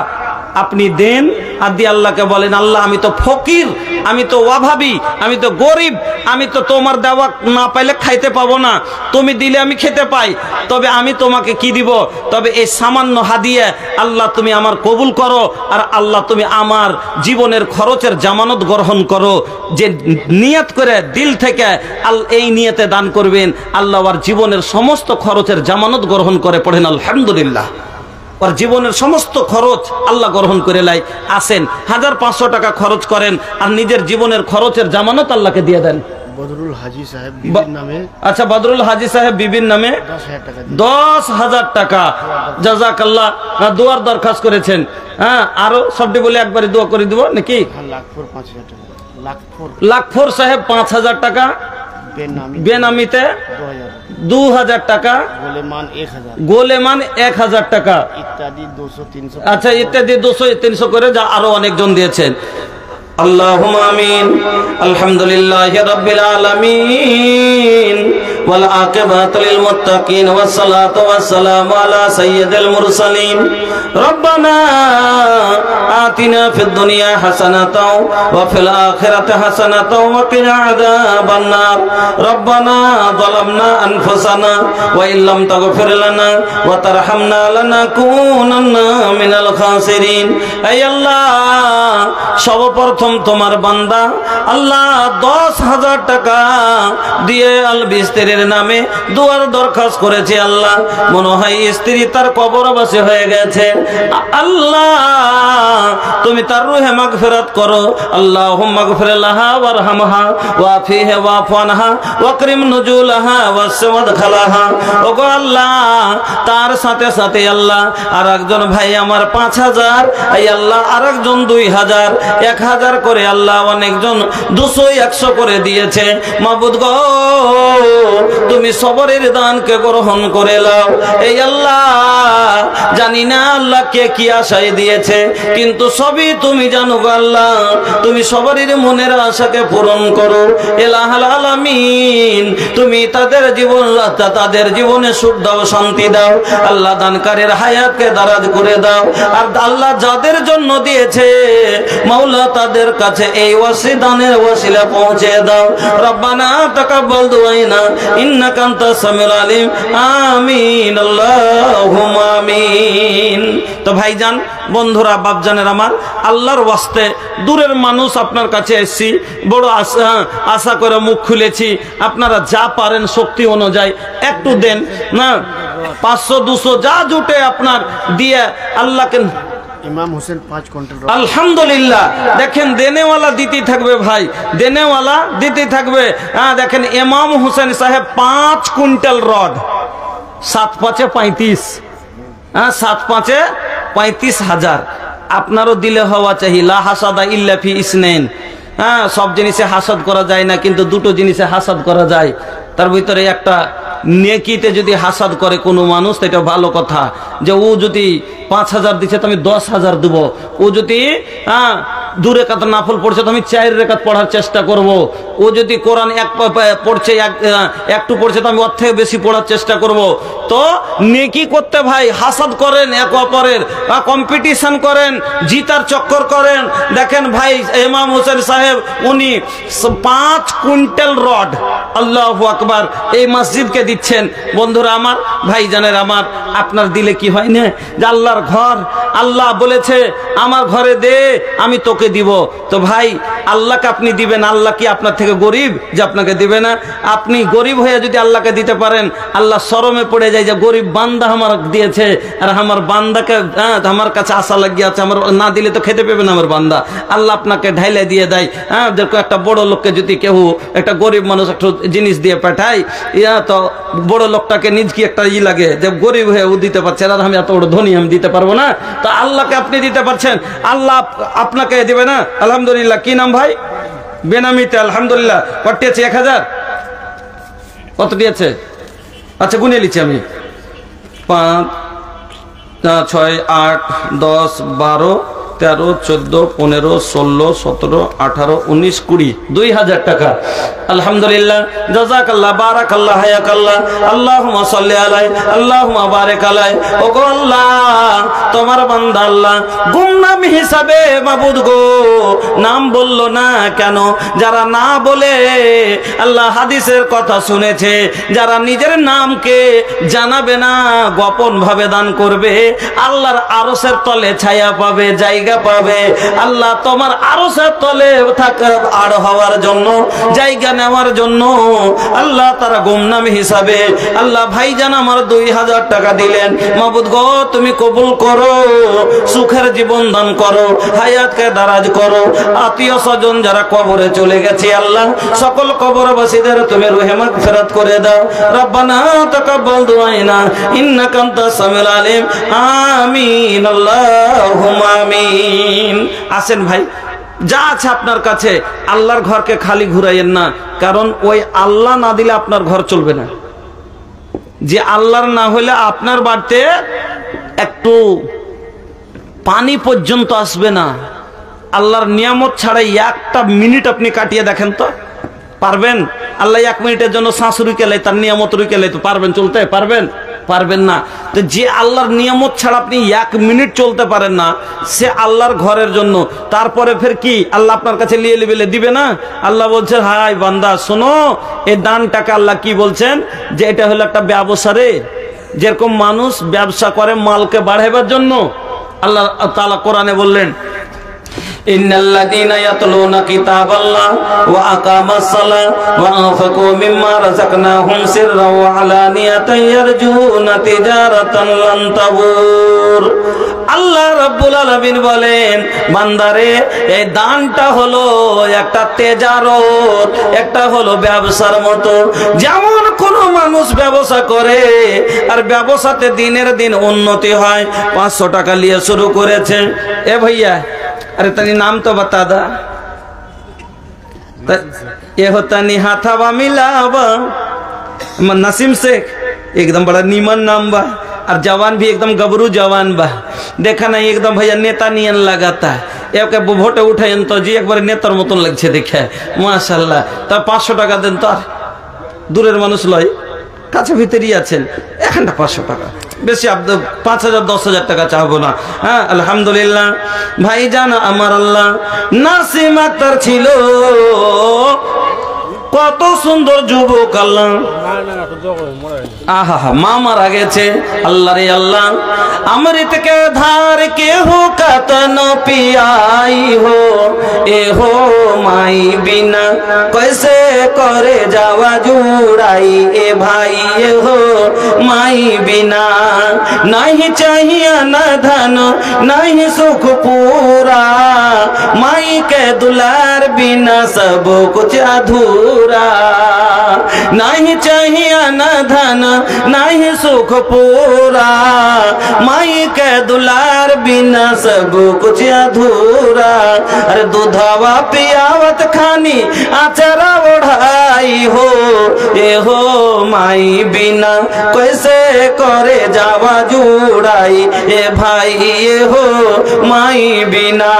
Speaker 1: আপনি দেন, আর দিয়ে আল্লাহকে বলেন আল্লাহ আমি তো ফকির, আমি তো অভাবী, আমি তো গরিব, আমি তো তোমার দেওয়া না পাইলে খাইতে পাবো না, তুমি দিলে আমি খেতে পাই, তবে আমি তোমাকে কি দিব? তবে এই সামান্য হাদিয়া আল্লাহ তুমি আমার কবুল করো, আর আল্লাহ তুমি আমার জীবনের খরচের জামানত গ্রহণ করো। যে নিয়ত করে দিল থেকে এই নিয়তে দান করবেন, আল্লাহ আর জীবনের সমস্ত খরচের জামানত গ্রহণ করে। পড়েন আলহামদুলিল্লাহ। আর জীবনের সমস্ত খরচ আল্লাহ গ্রহণ করে লাই। আসেন 1500 টাকা খরচ করেন, আর নিজের জীবনের খরচের জামানত আল্লাহকে দিয়ে দেন।
Speaker 2: বদরুল হাজী সাহেব বিবির নামে,
Speaker 1: আচ্ছা, বদরুল হাজী সাহেব বিবির নামে 10,000 টাকা। জাযাকাল্লাহ, দোয়ার দরখাস্ত করেছেন। হ্যাঁ, আরো সবটি বলে একবারে দোয়া করে দিব নাকি?
Speaker 2: লাখপুর 5000 টাকা,
Speaker 1: লাখপুর সাহেব 5000 টাকা, বেনামিতে 2000 টাকা, গোলেমান 1000 টাকা,
Speaker 2: ইত্যাদি 200-300।
Speaker 1: আচ্ছা, ইত্যাদি 200-300 করে যা আরো অনেকজন দিয়েছেন। আল্লাহুম্মা আমিন। আলহামদুলিল্লাহি রাব্বিল আলামিন। ওয়াল আকিবাতু লিল মুত্তাকিন ওয়াসসালাতু ওয়াসসালামু আলা সাইয়্যিদিল মুরসালিন রব্বানা আতিনা ফিদ দুনিয়া হাসানাতাও ওয়া ফিল আখিরাতি হাসানাতাও ওয়া কিনা আযাবান নার রব্বানা যালামনা আনফুসানা ওয়া ইল্লাম তাগফির লানা ওয়া তারহামনা লানাকুনান্না মিনাল খাসিরিন। হে আল্লাহ, সর্বপ্রথম তোমার বান্দা আল্লাহ 10,000 টাকা দিয়ে আল বিস্তিরের নামে দুয়ার দরখাস্ত করেছে। আল্লাহ, মনে হয় স্ত্রী তার কবরবাসী হয়ে গেছে। আল্লাহ, তুমি তার রুহে মাগফিরাত করো। আল্লাহুম্মা গফির লাহা ওয়ারহামহা ওয়াফিহা ওয়াফু আনহা ওয়াকরিম নুজুলাহা ওয়াসওয়াদ খালাহা। ওগো আল্লাহ, তার সাথে সাথে আল্লাহ আর একজন ভাই আমার 5,000, এই আল্লাহ আর একজন 2,000, 1,000 করে আল্লাহ অনেকজন 200, 100 করে দিয়েছে। মাবুদ গো, তুমি সবরের দানকে গ্রহণ করে নাও। এই আল্লাহ, জানি না আল্লাহ কে কি আশায় দিয়েছে, কিন্তু সবই তুমি জানো গো আল্লাহ। তুমি সবরের মনের আশাকে পূরণ করো ইলাহুল আলামিন। তুমি তাদের জীবনে সুখ দাও, শান্তি দাও আল্লাহ। দানকারীর হায়াতকে দারাজ করে দাও। আর আল্লাহ যাদের জন্য দিয়েছে মাওলা, তাদের কাছে এই ওয়াসিদানের ওয়াসিলা পৌঁছে দাও। রব্বানা তাকাব্বাল দুআইনা ইন্নাকা আনতাস সামিউল আলিম। আমিন আল্লাহুম্মা আমিন। তো ভাইজান, বন্ধুরা, বাপজানের আমার, আল্লাহর ওয়াস্তে দূরের মানুষ আপনার কাছে এসেছি, বড় আশা করে মুখ খুলেছি। আপনারা যা পারেন শক্তি অনুযায়ী একটু দেন না, 500, 200 যা জুটে আপনার দিয়ে আল্লাহকে।
Speaker 2: ইমাম হোসেন 5 কুইন্টাল।
Speaker 1: আলহামদুলিল্লাহ, দেখেন দেনেওয়ালা দিতে থাকবে ভাই, দেনেওয়ালা দিতে থাকবে। হ্যাঁ, দেখেন ইমাম হোসেন সাহেব 5 কুইন্টাল রড, 7 5 35, হ্যাঁ 7 5 35,000। আপনারও দিলে হওয়া চাই। লা হাসাদা ইল্লা ফি ইসনাইন। হ্যাঁ, সব জিনিসে হাসাদ করা যায় না, কিন্তু দুটো জিনিসে হাসাদ করা যায়। তার ভিতরে একটা নেকিতে যদি হাসাদ করে কোনো মানুষ, এটা ভালো কথা। যে ও যদি 5,000 দিচ্ছে তো আমি 10,000 দেবো। ও যদি 2 রেখাত নাফল পড়ছে তো আমি 4 রেখাত পড়ার চেষ্টা করব। ও যদি কোরআন পড়ছে, একটু পড়ছে তো আমি ওর থেকে বেশি পড়ার চেষ্টা করব। তো নেকি করতে ভাই হাসাদ করেন, এক অপরের কম্পিটিশন করেন, জিতার চক্কর করেন। দেখেন ভাই, ইমাম হোসেন সাহেব উনি 5 কুইন্টাল রড, আল্লাহু আকবার, এই মসজিদকে দিচ্ছেন। বন্ধুরা আমার, ভাইজানের আমার, আপনার দিলে কি হয় না যে আল্লাহর ঘর, আল্লাহ বলেছে আমার ঘরে দে আমি তোকে দিব। তো ভাই, আল্লাহকে আপনি দিবেন, আল্লাহ কি আপনার থেকে গরিব যে আপনাকে দিবে না? আপনি গরিব হয়ে যদি আল্লাহকে দিতে পারেন, আল্লাহ শরমে পড়ে যায় যে গরিব বান্দা আমার দিয়েছে, আর আমার বান্দাকে আমার কাছে আশা লাগিয়ে আছে, আমার না দিলে তো খেতে পেবে না আমার বান্দা। আল্লাহ আপনাকে ঢাইলে দিয়ে দেয়। হ্যাঁ, দেখো একটা বড় লোককে যদি কেউ একটা গরিব মানুষ একটু জিনিস দিয়ে পাঠায়, তো বড় লোকটাকে নিজ কি একটা লাগে যে গরিব হয়ে ও দিতে পারছে, আর আমি এত বড় ধনী আমি দিতে পারবো না। তো আল্লাহকে আপনি দিতে পারছেন, আল্লাহ আপনাকে দিবে না। আলহামদুলিল্লাহ। কি নাম ভাই? বেনামিতে। আলহামদুলিল্লাহ। কটি আছে? 1,000। কতটি আছে? আচ্ছা, গুনে নিচ্ছি আমি। 5 6 8 10 12 13 14 15 16 17 18 19 20 2,000 টাকা। আলহামদুলিল্লাহ। জাযাকাল্লাহ, বারাকাল্লাহ, হায়াকাল্লাহ। আল্লাহুম্মা সাল্লি আলাই, আল্লাহুম্মা বারিক আলাই। ওগো আল্লাহ, তোমার বান্দা আল্লাহ গুমনাম হিসাবে মাবুদ গো নাম বললো না কেন? যারা না বলে আল্লাহ হাদিসের কথা শুনেছে, যারা নিজের নামকে জানাবে না, গোপন ভাবে দান করবে, আল্লাহর আরশের তলে ছায়া পাবে, জায়গা পাবে। আল্লাহ তোমার আরশের তলে থাকার আর হওয়ার জন্য, জায়গা নেওয়ার জন্য আল্লাহ তারা গুমনাম হিসাবে আল্লাহ ভাইজান আমার 2,000 টাকা দিলেন। মাবুদ গো, তুমি কবুল করো, সুখের জীবন দান করো, হায়াতকে দারাজ করো। আত্মীয় স্বজন যারা কবরে চলে গেছে আল্লাহ সকল কবরবাসীদের তুমি রুহে মাগফিরাত করে দাও। রব্বানা তাকাব্বাল দুআইনা ইন্নাকা আনতাস সামিউল আলিম। আমিন আল্লাহুম্মা আমিন। আসেন ভাই, যা আছে আপনার কাছে, আল্লাহর ঘরকে খালি ঘুরাইয়েন না, কারণ ওই আল্লাহ না দিলে আপনার ঘর চলবে না। যে আল্লাহর না হলে আপনার বাড়িতে একটু পানি পর্যন্ত আসবে না। আল্লাহর নিয়ামত ছাড়াই একটা মিনিট আপনি কাটিয়ে দেখেন তো, পারবেন? আল্লাহ 1 মিনিটের জন্য শ্বাস রুকেলে, তার নিয়ামত রুকেলে তো পারবেন চলতে? পারবেন না। তো যে আল্লাহর নিয়ামত ছাড়া আপনি 1 মিনিট চলতে পারেন না, সে আল্লাহর ঘরের জন্য তারপরে ফের কি আল্লাহ আপনার কাছে লিয়ে লিবেলে দিবে না? আল্লাহ বলছে, হাই বান্দা শোনো, এই দানটাকে আল্লাহ কি বলছেন যে এটা হলো একটা ব্যবসা রে। যেরকম মানুষ ব্যবসা করে মালকে বাড়াবার জন্য, আল্লাহ তাআলা কোরআনে বললেন, ইন্নাল্লাযীনা ইয়াতলুনা কিতাবাল্লাহ ওয়া আকামাস সালাহ ওয়া আনফাকু মিম্মা রাযাকনাহুম সিররান ওয়া আলানিয়াতান ইয়ারজুনা তিজারাতান লান তাবুর। আল্লাহ রাব্বুল আলামিন বলেন, বান্দারে এই দানটা হলো একটা তেজারত, একটা হলো ব্যবসার মতো। যেমন কোন মানুষ ব্যবসা করে আর ব্যবসাতে দিনের দিন উন্নতি হয়, 500 টাকা নিয়ে শুরু করেছে, এ ভাইয়া अरे तनी नाम तो बता दा। ये होता नहीं हाथावा मिलावा, नसीम शेख एकदम बड़ा नीमन नाम बा, और जवान भी एकदम गबरू जवान बा। देखा नहीं एकदम भैया नेता नियन लगाता है, एक भोट उठे तो जी एक बार नेतार मतन लगছে দেখে মাশাআল্লাহ। তা 500 টাকা দেন তো, আর দূরের মানুষ লয়, কাছে ভিতরেই আছেন, এখানটা 500 টাকা বেশি, 5000 10,000 টাকা চাহবো না। হ্যাঁ আলহামদুলিল্লাহ। ভাইজান আমার আল্লাহ, নাসিম আক্তার ছিল কত সুন্দর যুবক, আল্লাহ আহা মা মারা গেছে। আল্লাহ রে আল্লাহ, अमृत के धार के हो कतन पियाई हो, ए हो माई बिना कैसे करे जावा जुड़ाई, ए भाई ए हो माई बिना नहीं चाहिए न धन नहीं सुख पूरा, माई के दुलार बिना सब कुछ अधूरा, नहीं चाहिए न धन नहीं सुख पूरा, माई के दुलार बिना सब कुछ अधूरा। अरे दूधवा पियावत खानी आचरा ओढ़ाई हो, ये हो माई बिना कैसे करे जावा जुड़ाई, ए भाई ये हो माई बिना।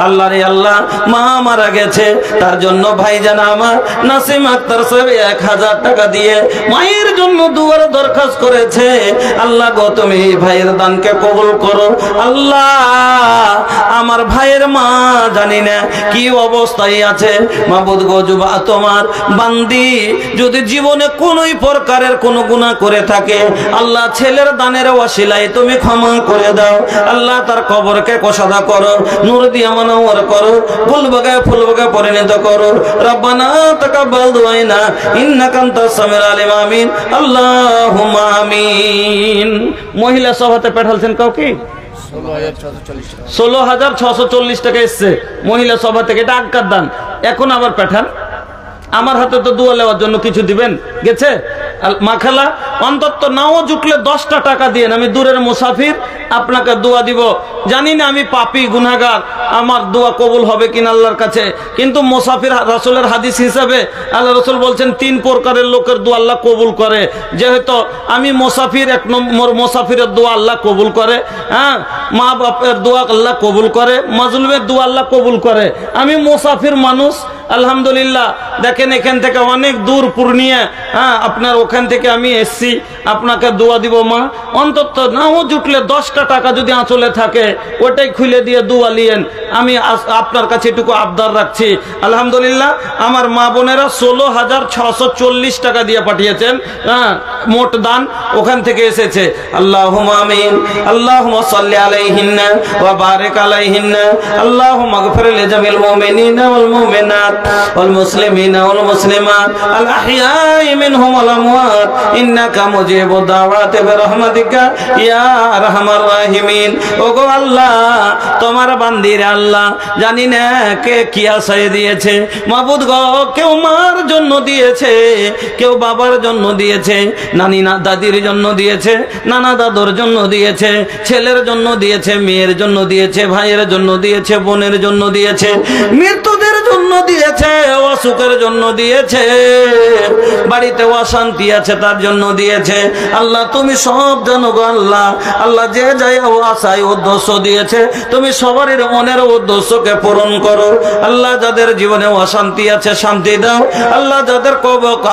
Speaker 1: আল্লাহ রে আল্লাহ, মা মারা গেছে, তার জন্য ভাইজান আমার নাসিম আক্তার সাহেব 1000 টাকা দিয়ে মায়ের জন্য দুয়ার দরখাস্ত করেছে। আল্লাহ গো তুমি ভাইয়ের দানকে কবুল করো। আল্লাহ আমার ভাইয়ের মা জানি না কি অবস্থায় আছে, মাবুদ গো যুবা তোমার বান্দি যদি জীবনে কোনোই প্রকারের কোনো গুনাহ করে থাকে, আল্লাহ ছেলের দানের ওয়াসিলায় তুমি ক্ষমা করে দাও। আল্লাহ তার কবরকে কোষাদা করো, নূর দিয়ে মানওয়ার করো, ফুল বাগায় পরিণত করো। রব্বানা তাকাব্বাল দুআনা ইন্নাকা আনতাস সামিউল আলিম, আমিন আল্লাহুম্মা আমিন। মহিলা সভাতে পাঠালছেন কাউকে 16,640 টাকা এসছে মহিলা সভা থেকে, এটা আজ্ঞার দান। এখন আবার পাঠান, আমার হাতে তো দোয়া নেওয়ার জন্য কিছু দিবেন গেছে মাখালা, অন্তত নাও জুটলে 10টা টাকা দিয়ে আমি দূরের মুসাফির আপনাকে দোয়া দিব। জানি না আমি পাপী গুনাহগার, আমার দোয়া কবুল হবে কিনা আল্লাহর কাছে, কিন্তু মুসাফির রাসূলের হাদিস হিসাবে আল্লাহ রাসূল বলছেন 3 প্রকারের লোকের দোয়া আল্লাহ কবুল করে। যেহেতু আমি মুসাফির, 1 নম্বর মুসাফিরের দোয়া আল্লাহ কবুল করে, হ্যাঁ মা বাপের দোয়া আল্লাহ কবুল করে, মাজলুমের দোয়া আল্লাহ কবুল করে। আমি মুসাফির মানুষ, আলহামদুলিল্লাহ। দেখেন এখান থেকে অনেক দূর পূর্ণিয়া, হ্যাঁ আপনার ওখান থেকে আমি এসছি, আপনাকে দোয়া দিব মা। অন্তত নাও জুটলে 10টা টাকা যদি আঁচলে থাকে ওটাই খুলে দিয়ে দোয়া লিয়েন, আমি আপনার কাছে এটুকু আবদার রাখছি। আলহামদুলিল্লাহ আমার মা বোনেরা 16,640 টাকা দিয়ে পাঠিয়েছেন, হ্যাঁ মোট দান ওখান থেকে এসেছে। আল্লাহুম্মা আমিন, আল্লাহুম্মা সাল্লি আলাইহিন্না ওয়া বারিক আলাইহিন্না, আল্লাহুম্মা গফির লিজামিল মুমিনিনা ওয়াল মুমিনাত ওয়াল মুসলিমিনা ওয়াল মুসলিমাত আল আহইয়াই মিনহুম ওয়াল আমওয়াত ইন্নাকা মুজিবুদ দাওয়াতি বিরহমাতিকা ইয়া আরহামার রাহিমিন। ওগো আল্লাহ তোমার বান্দিরা আল্লাহ জানি না কে কি আশায় দিয়েছে, মাবুদ গো কেউ মার জন্য দিয়েছে, কেউ বাবার জন্য দিয়েছে, নানি না দাদির জন্য দিয়েছে, নানা দাদুর জন্য দিয়েছে, ছেলের জন্য দিয়েছে, মেয়ের জন্য দিয়েছে, ভাইয়ের জন্য দিয়েছে, বোনের জন্য দিয়েছে, মৃত্যুদের জন্য দিয়েছে, অসুখের জন্য দিয়েছে, বাড়িতে অশান্তি আছে তার জন্য দিয়েছে। আল্লাহ তুমি সব জানো গো আল্লাহ। আল্লাহ যে যাই আশায় উদ্দেশ্য দিয়েছে তুমি সবারই মনের উদ্দেশ্যকে পূরণ করো। আল্লাহ যাদের জীবনে অশান্তি আছে শান্তি দাও। আল্লাহ যাদের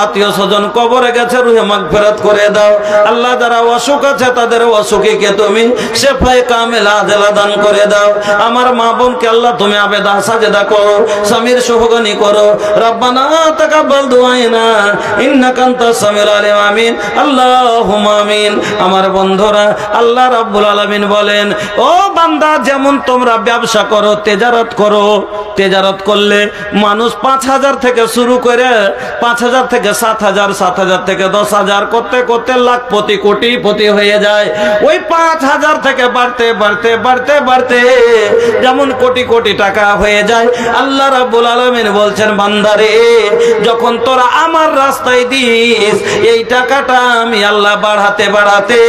Speaker 1: আত্মীয় স্বজন কবরে গেছে রুহে মাগফিরাত করে দাও। আল্লাহ যারা অসুখ আছে তাদের অসুখীকে তুমি শেফায়ে কামেলা আজেলা দান করে দাও। আমার মা বোনকে আল্লাহ তুমি আবেদা সাজেদা করো, স্বামীর সুখগানি করো। রব্বানা তাকাব্বাল দুআনা ইন্নাকা আনতাস সামিউল আলিম। আমিন আল্লাহুম্মা আমিন। আমার বন্ধুরা আল্লাহ রাব্বুল আলামিন বলেন, ও বান্দা যেমন তোমরা ব্যবসা করো, তেজারত করো, তেজারত করলে মানুষ 5,000 থেকে শুরু করে 5,000 থেকে 7,000, 7,000 থেকে 10,000 করতে করতে লাখপতি কোটিপতি হয়ে যায়। ওই 5,000 থেকে বাড়তে বাড়তে বাড়তে বাড়তে যেমন কোটি কোটি টাকা হয়ে যায়। আল্লাহ রাব্বুল আলামিন বলছেন, বান্দারে যখন তোরা আমার রাস্তায় দিস এই টাকাটা আমি আল্লাহ বাড়াতে বাড়াতে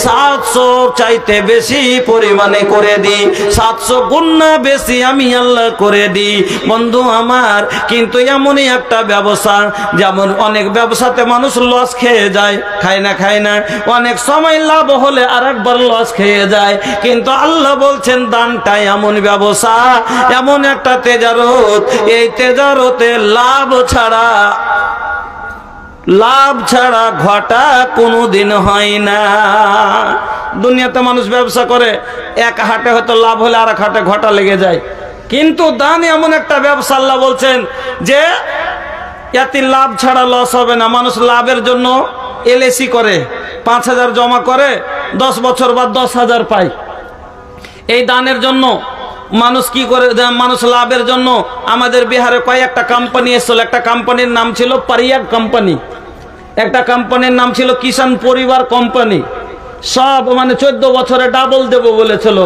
Speaker 1: 700 চাইতে বেশি পরিমাণে করে দিই, 700 গুণা বেশি আমি আল্লাহ করে দিই। বন্ধু আমার, কিন্তু এমনই একটা ব্যবসা, যেমন অনেক ব্যবসাতে মানুষ লস খেয়ে যায়, খায় না, অনেক সময় লাভ হলে আরেকবার লস খেয়ে যায়। কিন্তু আল্লাহ বলছেন দানটা এমন ব্যবসা, এমন একটা তেজারত, এই তেজারতে লাভ ছাড়া ঘটা কোনোদিন হয় না। দুনিয়াতে মানুষ ব্যবসা করে, এক হাটে হয়তো লাভ হলে আর এক হাটে ঘটা লেগে যায়। কিন্তু দান এমন একটা ব্যবসা, আল্লাহ বলছেন যে এতে লাভ ছাড়া লস হবে না। মানুষ লাভের জন্য এলআইসি করে, 5,000 জমা করে, 10 বছর বাদ 10,000 পায়। এই দানের জন্য মানুষ কি করে, মানুষ লাভের জন্য আমাদের বিহারে কয়েকটা কোম্পানি এসেছিল। একটা কোম্পানির নাম ছিল পারিয়াগ কোম্পানি, একটা কোম্পানির নাম ছিল কিষান পরিবার কোম্পানি। সব মানে 14 বছরে ডাবল দেব বলেছিল,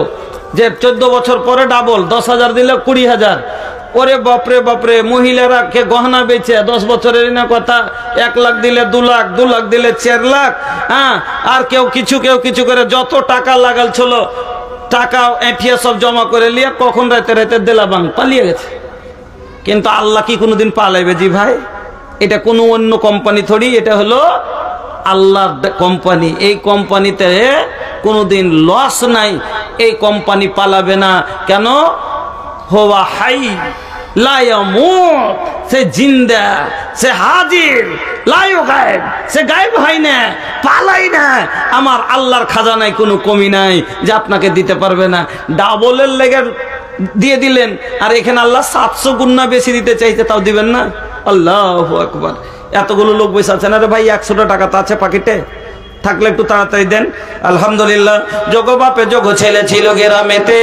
Speaker 1: যে 14 বছর পরে ডাবল, 10,000 দিলে 20,000। ওরে বাপরে বাপরে, মহিলারা কে গহনা বেচে 10 বছরের না কথা, 1 লাখ দিলে 2 লাখ, 2 লাখ দিলে 4 লাখ। হ্যাঁ, আর কেউ কিছু করে যত টাকা লাগাল ছিল টাকা এফিয়া সব জমা করে নিয়ে কখন রাতে রাতে দিলাবাং পালিয়ে গেছে। কিন্তু আল্লাহ কি কোনোদিন পালাইবে? জি ভাই, এটা কোনো অন্য কোম্পানি থোড়ি, এটা হলো আল্লাহর কোম্পানি। এই কোম্পানিতে কোনোদিন লস নাই, এই কোম্পানি পালাবে না। কেন? হুয়া হাই লা ইয়ামুত, সে জিন্দা, সে হাজির, লা ইউগায়েব, সে গায়েব হয় না, পালাই না। আমার আল্লাহর খাজানায় কোনো কমি নাই যে আপনাকে দিতে পারবে না। ডাবলের লেগে দিয়ে দিলেন, আর এখানে আল্লাহ 700 গুণা বেশি দিতে চাইছে, তাও দিবেন না? আল্লাহু আকবার। এতগুলো লোক বসে আছেন, আরে ভাই 100টা টাকা তো আছে পাকেটে, থাকলে একটু তাড়াতাড়ি দেন। আলহামদুলিল্লাহ, যোগ বাপে যোগ ছেলে ছিল গ্রামেতে,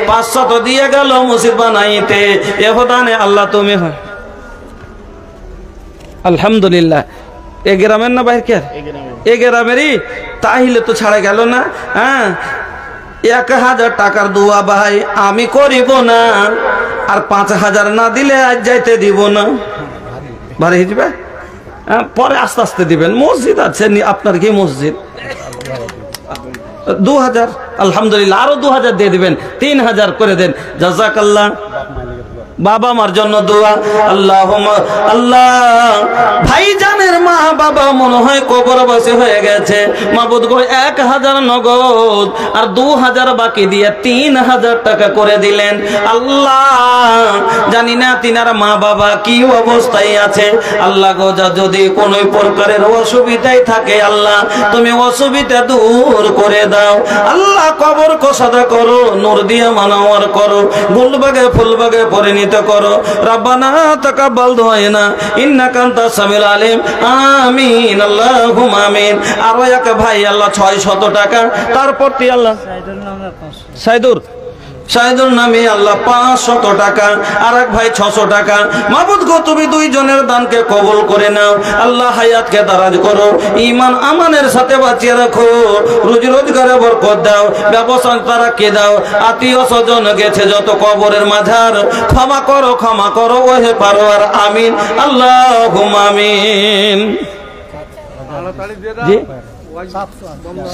Speaker 1: 500 দিয়ে গেল মসজিদ বানাইতে, এহদানে আল্লাহ তুমি হয়। আলহামদুলিল্লাহ। এ গ্রামের না বাইরে? এ গ্রামেরই, তাহলে তো ছাড়া গেল না। হ্যাঁ, 1,000 টাকার দোয়া ভাই আমি করিব না, আর 5,000 না দিলে আজ যাইতে দিব না। ভারী হিজবে, পরে আস্তে আস্তে দিবেন। মসজিদ আছে আপনার, কি মসজিদ? 2,000, আলহামদুলিল্লাহ, আরো 2,000 দিয়ে দিবেন, 3,000 করে দেন। জাযাকাল্লাহ। বাবা মার জন্য দোয়া। আল্লাহুম্মা আল্লাহ, ভাইজানের মা বাবা মনে হয় কবরবাসী হয়ে গেছে। মাবুদ গো 1,000 নগদ আর 2,000 বাকি দিয়ে 3,000 টাকা করে দিলেন। আল্লাহ, জানি না তিনার মা বাবা কি অবস্থায় আছে। আল্লাহ গো, যদি কোন প্রকারের অসুবিধায় থাকে আল্লাহ তুমি অসুবিধা দূর করে দাও। আল্লাহ, কবর কোসাদা করো, নূর দিয়ে মানাওয়ার করো, গুলবাগে ফুলবাগে পরিণত করো। রব্বানা তাকাব্বাল দুআনা ইন্নাকা আনতাস সামিউল আলিম। আমিন আল্লাহুম্মা আমিন। আরো এক ভাই আল্লাহ 600 টাকা, তারপর তি আল্লাহ সাইদুর নামে আল্লাহ 500 টাকা, আর এক ভাই 600 টাকা। মাবুদ গো, তুমি দুইজনের দানকে কবুল করে নাও। আল্লাহ হায়াতকে দারাজ করো, ঈমান আমানের সাথে বাঁচিয়ে রাখো, রুজি রোজগারে বরকত দাও, ব্যবসা তারাকে দাও। আত্মীয় স্বজন গেছে যত কবরের মাঝার, ক্ষমা করো ওহে পারোয়ার। আমিন আল্লাহুম্মা আমিন। জি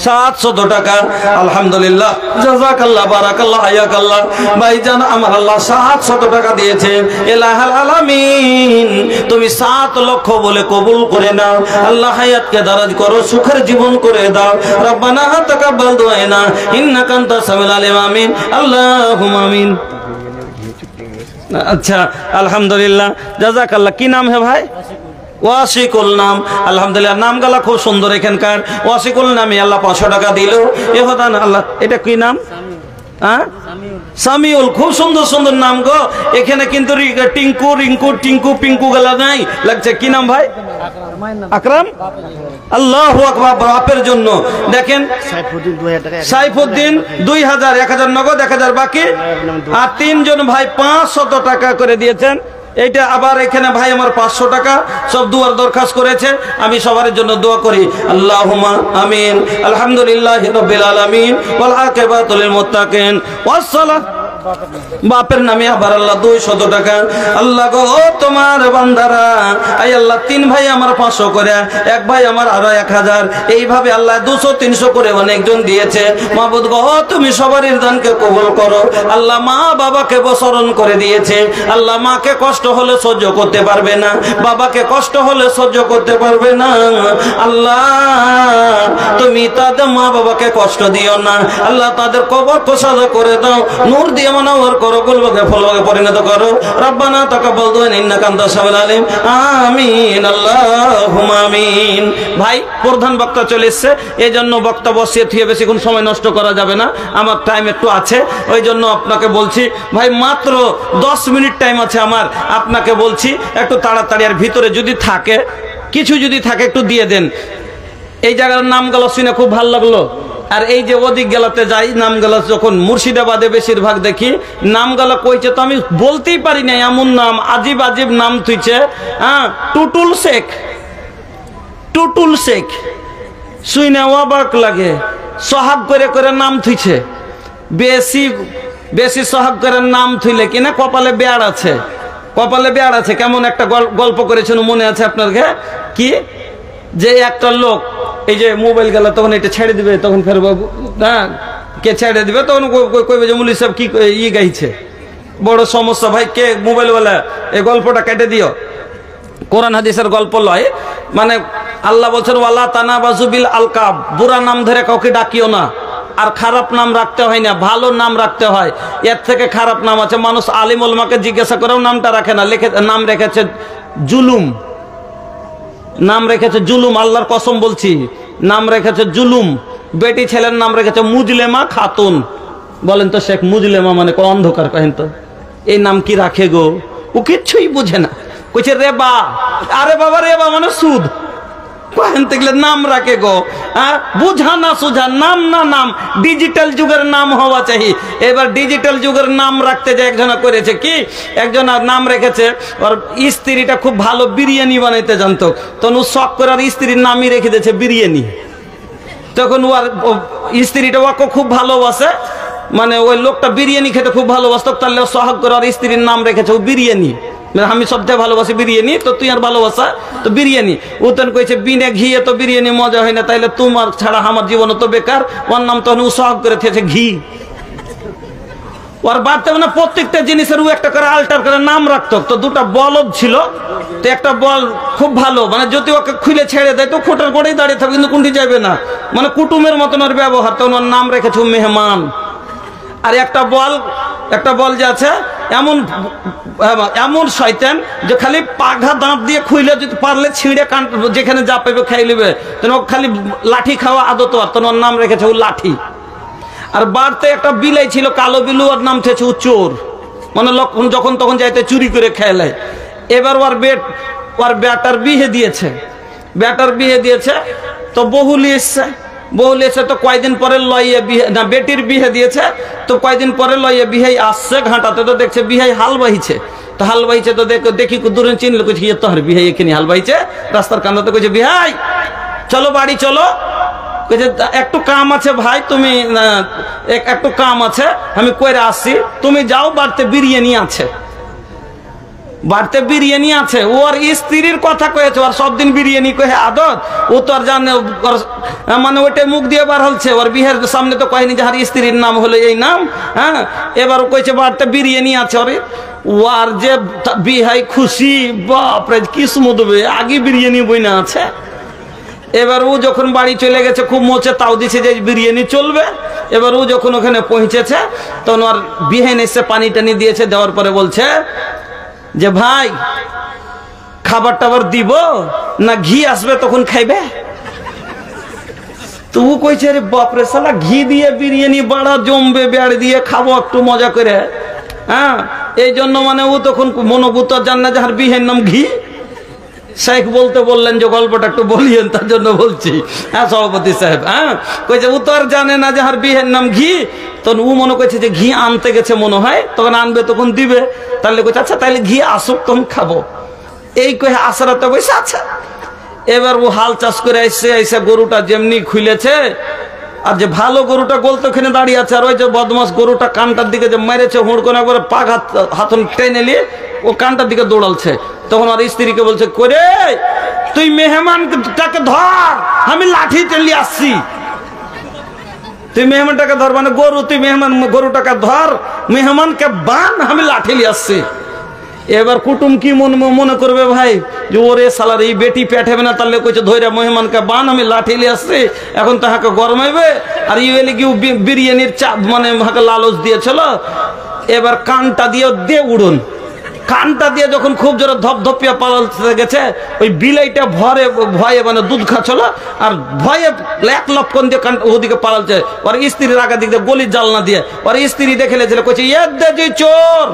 Speaker 1: 700 টাকা। আলহামদুলিল্লাহ, জাযাকাল্লাহ, বারাকাল্লাহ, হায়াকাল্লাহ। ভাইজান আমার আল্লাহ 700 টাকা দিয়েছেন। ইলাহুল আলামিন, তুমি 7 লক্ষ বলে কবুল করে নাও। আল্লাহ হায়াতকে দারাজ করো, সুখের জীবন করে দাও। রব্বানা তাকাব্বাল দুআনা ইন্নাকা আনতাস সামিউল আলিম। আমিন, আল্লাহুম্মা আমিন। अच्छा, अल्हम्दुलिल्लाह, জাযাকাল্লাহ। কি নাম হে ভাই? ওয়াসিকুল নাম। আলহামদুলিল্লাহ, নাম গালা খুব সুন্দর এখানকার। ওয়াসিকুল নামে আল্লাহ 500 টাকা দিল। এ হদান আল্লাহ। এটা কি নাম? সামিউল। খুব সুন্দর সুন্দর নাম গো। এখানে কিন্তু টিঙ্কু, রিঙ্কু, টিঙ্কু, পিঙ্কু গালা নাই লাগছে। কি নাম ভাই? আকরাম। আল্লাহু আকবার। বাপের জন্য দেখেন, সাইফুদ্দিন 2000, 1000 নগদ, 1000 বাকি, আর 3 জন ভাই 500 টাকা করে দিয়েছেন। এইটা আবার এখানে ভাই আমার 500 টাকা সব দুয়ার দরখাস্ত করেছে। আমি সবার জন্য দোয়া করি। আল্লাহুম্মা আমিন। আলহামদুলিল্লাহি রাব্বিল আলামিন ওয়াল আকিবাতু লিল মুত্তাকিন ওয়াসসালাত। বাপের নামে আবার আল্লাহ 200 টাকা। আল্লাহ গো, তোমার বান্দারা, আই আল্লাহ 3 ভাই আমার 500 করে, এক ভাই আমার আরো 1000, এইভাবে আল্লাহ 200, 300 করে অনেকজন দিয়েছে। মাবুদ গো, তুমি সবারই দানকে কবুল করো। আল্লাহ মা বাবাকে বসরণ করে দিয়েছে। আল্লাহ মাকে কষ্ট হলে সহ্য করতে পারবে না, বাবাকে কষ্ট হলে সহ্য করতে পারবে না। আল্লাহ তুমি তাদের মা বাবাকে কষ্ট দিও না। আল্লাহ তাদের কবর প্রসাদ করে দাও, নূর দিয়ে মানওয়ার করো, গুলবাগে ফলবাগে পরিণত করো। রব্বানা তাকাব্বাল দুআনা ইন্নাকা আনতাস সামিউল আলিম। আমিন, আল্লাহুম্মা আমিন। ভাই প্রধান বক্তা চলে এসেছে, এই জন্য বক্তা বসিয়ে থিয়ে বেশিক্ষণ সময় নষ্ট করা যাবে না, আমার টাইম একটু আছে। ওই জন্য আপনাকে বলছি ভাই, মাত্র 10 মিনিট টাইম আছে আমার। আপনাকে বলছি একটু তাড়াতাড়ি, আর ভিতরে যদি থাকে কিছু, যদি থাকে একটু দিয়ে দেন। এই জায়গার নামগুলো শুনে খুব ভালো লাগলো। আর এই যে ওদিক গেলাতে যাই, নামগুলো যখন মুর্শিদাবাদে বেশিরভাগ দেখি, নামগুলো কইছে তো আমি বলতেই পারি না, এমন নাম আজীব আজীব নাম তুইছে। টুটুল শেখ, টুটুল শেখ শুনে অবাক লাগে। সোহাগ করে করে নাম থুইছে। বেশি বেশি সোহাগ করে নাম থুইলে কিনা কপালে বেয়ার আছে, কপালে বেয়ার আছে। কেমন একটা গল্প করেছেন মনে আছে আপনার? কি যে একটা লোক এই যে মোবাইল গেল তখন এটা ছেড়ে দিবে, তখন ফের কে ছেড়ে দিবে, তখন কইবে যে মুলি সাহেব কি গাইছে, বড় সমস্যা ভাই, কে মোবাইলওয়ালা এই গল্পটা কেটে দিও। কোরআন হাদিসের গল্প লয়, মানে আল্লাহ বলছেন ওয়ালা তানাবাজু বিল আলকাব, বুড়া নাম ধরে কাউকে ডাকিও না। আর খারাপ নাম রাখতে হয় না, ভালো নাম রাখতে হয়। এর থেকে খারাপ নাম আছে। মানুষ আলিম উলামাকে জিজ্ঞাসা করেও নামটা রাখে না, নাম রেখেছে জুলুম, নাম রেখেছে জুলুম। আল্লাহর কসম বলছি, নাম রেখেছে জুলুম। বেটি ছেলের নাম রেখেছে মুজলেমা খাতুন। বলেন তো শেখ মুজলেমা মানে অন্ধকার, কহেন তো এই নাম কি রাখে গো? ও কিচ্ছুই বুঝে না, কইছে রেবা। আরে বাবা, রেবা মানে সুদ। নাম রাখে গো, বুঝা না সুঝা, নাম না নাম, ডিজিটাল যুগের নাম হওয়া চাই। এবার ডিজিটাল যুগের নাম রাখতে যে একজনা করেছে কি, একজন নাম রেখেছে ওর স্ত্রীটা খুব ভালো বিরিয়ানি বানাইতে জানতো, তখন ও শখ করে আর স্ত্রীর নামই রেখে দিয়েছে বিরিয়ানি। তখন ওর স্ত্রীটা ওকে খুব ভালোবাসে, মানে ওই লোকটা বিরিয়ানি খেতে খুব ভালোবাসত, তাহলে সোহাগ করে আর স্ত্রীর নাম রেখেছে ও বিরিয়ানি। আমি সবচেয়ে ভালোবাসি বিরিয়ানি, তো তুই আর ভালোবাসা তো বিরিয়ানি। উতন কইছে বিনে ঘিয়ে তো বিরিয়ানি মজা হয় না, তাইলে তোমার ছাড়া আমার জীবন তো বেকার। ওর নাম তখন উৎসাহ করে থেছে ঘি। ওর বাড়তে মানে প্রত্যেকটা জিনিসের ও একটা করে আল্টার করে নাম রাখতো। তো দুটা বলদ ছিল, তো একটা বল খুব ভালো, মানে যদি ওকে খুলে ছেড়ে দেয় তো খোটার করেই দাঁড়িয়ে থাকবে, কিন্তু কোনটি যাবে না, মানে কুটুমের মতন ওর ব্যবহার। তখন ওর নাম রেখেছে মেহমান। আর একটা বল যে আছে এমন এমন শয়তান যে খালি পাঘা দাঁত দিয়ে খুইলে যদি পারলে ছিঁড়ে কান যেখানে যা পাইবে খাই নেবে, ও খালি লাঠি খাওয়া আদত। আর তোর ওর নাম রেখেছে ও লাঠি। আর বাড়তে একটা বিলাই ছিল কালো বিলু, ওর নাম থেছে ও চোর, মানে যখন তখন যাইতে চুরি করে খেলে। এবার ওর বেটার বিয়ে দিয়েছে, বেটার বিয়ে দিয়েছে তো বহুলি এসছে, বহুল এসে তো কয়দিন পরে লইয়ে বিয়ে না, বেটির বিয়ে দিয়েছে তো কয়দিন পরে লইয়ে বিয়ে আসছে ঘাটাতে, তো দেখছে বিয়ে হাল বাহিছে। তো হাল বাহিছে তো দেখি দূরে চিনলে কইছে তোর বিয়ে এখানে হাল বাহিছে, রাস্তার কান্দাতে কইছে বিহাই চলো বাড়ি চলো। কইছে একটু কাম আছে ভাই, তুমি একটু কাম আছে আমি কইরা আসছি, তুমি যাও, বাড়িতে বিরিয়ানি আছে। বাড়িতে বিরিয়ানি আছে, ওর স্ত্রীর কথা কয়েছে, ওর সব দিন বিরিয়ানি কয়ে আদত, ও তো আর জানে মানে ওইটাই মুখ দিয়ে বার হচ্ছে, ওর বিয়ের সামনে তো কয়নি যে হার স্ত্রীর নাম হলো এই নাম। হ্যাঁ, এবার ও কইছে বাড়িতে বিরিয়ানি আছে, ওরে ওর যে বিহাই খুশি, বাপরে কি সমুদ্র, আগে বিরিয়ানি বইনা আছে। এবার ও যখন বাড়ি চলে গেছে, খুব মোচে তাও দিছে যে বিরিয়ানি চলবে। এবার ও যখন ওখানে পৌঁছেছে তখন ওর বিহেন এসে পানি টানি দিয়েছে, দেওয়ার পরে বলছে যে ভাই খাবার টাবার দিব না ঘি আসবে তখন খাইবে? তো ও কইছে রে বাপরে শালা ঘি দিয়ে বিরিয়ানি বাড়া জমবে, বেড় দিয়ে খাবো একটু মজা করে। হ্যাঁ, এই জন্য মানে ও তখন মনোভূত জান না যাহার বিহের নাম ঘি। শেখ বলতে বললেন যে গল্পটা একটু বলিয়েন, তার জন্য বলছি। হ্যাঁ সভাপতি সাহেব, হ্যাঁ কইছে ও তো আর জানে না যাহার বিহের নাম ঘি। তখন ও মনে করছে যে ঘি আনতে গেছে মনে হয়, তখন আনবে তখন দিবে। তাহলে কইছে আচ্ছা তাহলে ঘি আসুক তখন খাবো, এই কয়ে আসারাতে বসে আছে। এবার ও হাল চাষ করে এসে গরুটা যেমনি খুলেছে, আর যে ভালো গরুটা গোল তো ওখানে দাঁড়িয়ে আছে, আর ওই যে বদমাস গরুটা কানটার দিকে যে মেরেছে হুড়কোনা করে পাক হাতন টেনে নিয়ে ও কানটার দিকে দৌড়ালছে। তখন আর স্ত্রীকে বলছে করে তুই মেহমানটাকে ধর, আমি লাঠি টেনে আসছি। তুই মেহমানটাকে ধর মানে গরু, তুই মেহমান গরুটাকে ধর, মেহমানকে বান, আমি লাঠি নিয়ে আসছি। এবার কুটুম কি মনে করবে ভাই যে ওরে সালার এই বেটি পেঠাবে না, তাহলে কইছে ধৈর্য মেহমানকে বান, আমি লাঠি নিয়ে আসছি, এখন তাহাকে গরমাইবে। আর ইউএলি কি বিরিয়ানির চাপ মানে হাকে লালচ দিয়েছিল। এবার কানটা দিয়ে দে উড়ুন, কানটা দিয়ে যখন খুব জোরে ধপধপিয়া পালাতে গেছে, ওই বিলাইটা ভয়ে মানে দুধ খাচ্ছিল, আর ভয়ে এক লপকন দিয়ে কান ওদিকে পালাচ্ছে। ওর স্ত্রীর আগা দিক দিয়ে গলির জালনা দিয়ে ওর স্ত্রী দেখে লেছিল, কইছে যে চোর।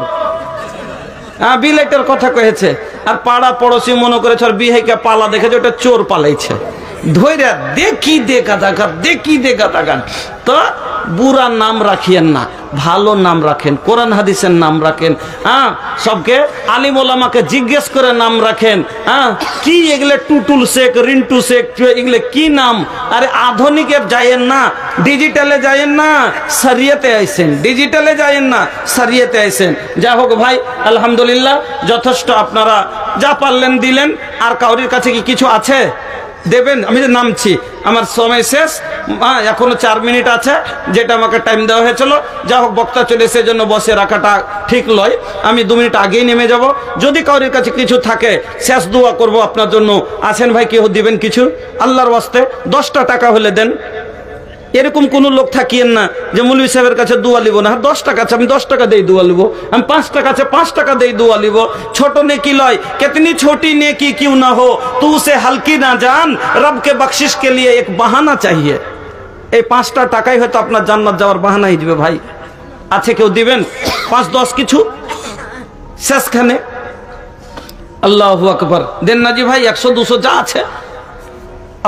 Speaker 1: হ্যাঁ, বিলাইটার কথা কয়েছে। আর পাড়া পড়োশি মনে করেছে আর বিহাইকে পালা দেখেছে ওটা চোর পালাইছে। ধৈর্য দেখি দেখা থাকান। তো বুড়া নাম রাখিয়েন না, ভালো নাম রাখেন, কোরআন হাদিসের নাম রাখেন। হ্যাঁ, সবকে আলিম ওলামাকে জিজ্ঞেস করে নাম রাখেন। হ্যাঁ, কি এগুলো টুটুল শেখ, রিন্টু শেখ, এগুলো কি নাম? আরে আধুনিকে যাইয়েন না, ডিজিটালে যাইয়েন না, শরিয়তে আইসেন। ডিজিটালে যাইয়েন না, শরিয়তে আইসেন। যা হোক ভাই, আলহামদুলিল্লাহ যথেষ্ট, আপনারা যা পারলেন দিলেন। আর কাউরির কাছে কি কিছু আছে দেবেন? আমি যে নামছি, আমার সময় শেষ, এখনো 4 মিনিট আছে, যেটা আমাকে টাইম দেওয়া হয়েছিল। যা হোক, বক্তা চলে এসে জন্য বসে রাখাটা ঠিক লয়, আমি 2 মিনিট আগেই নেমে যাব। যদি কাউরির কাছে কিছু থাকে, শেষ দোয়া করব আপনার জন্য। আছেন ভাই, কেউ দিবেন কিছু আল্লাহর ওয়াস্তে? 10টা টাকা হলে দেন। এরকম কোন লোক থাকিয়েন না যে মৌলভী সাহেবের কাছে দোয়া লিব না। 10 টাকা আছে, আমি 10 টাকা দেই দোয়া লিব। আমি 5 টাকা আছে, 5 টাকা দেই দোয়া লিব। ছোট নেকি লয়, कितनी छोटी नेकी क्यों ना हो, तू उसे हल्की ना जान, रब के बख्शिश के लिए एक बहाना चाहिए। এই 5টা টাকাই হয়তো আপনার জান্নাত যাওয়ার বাহানা হয়ে যাবে। ভাই আছে কেউ দিবেন? 5-10 কিছু শেষখানে। আল্লাহু আকবার। দেন না জি ভাই, 100-200 যা আছে।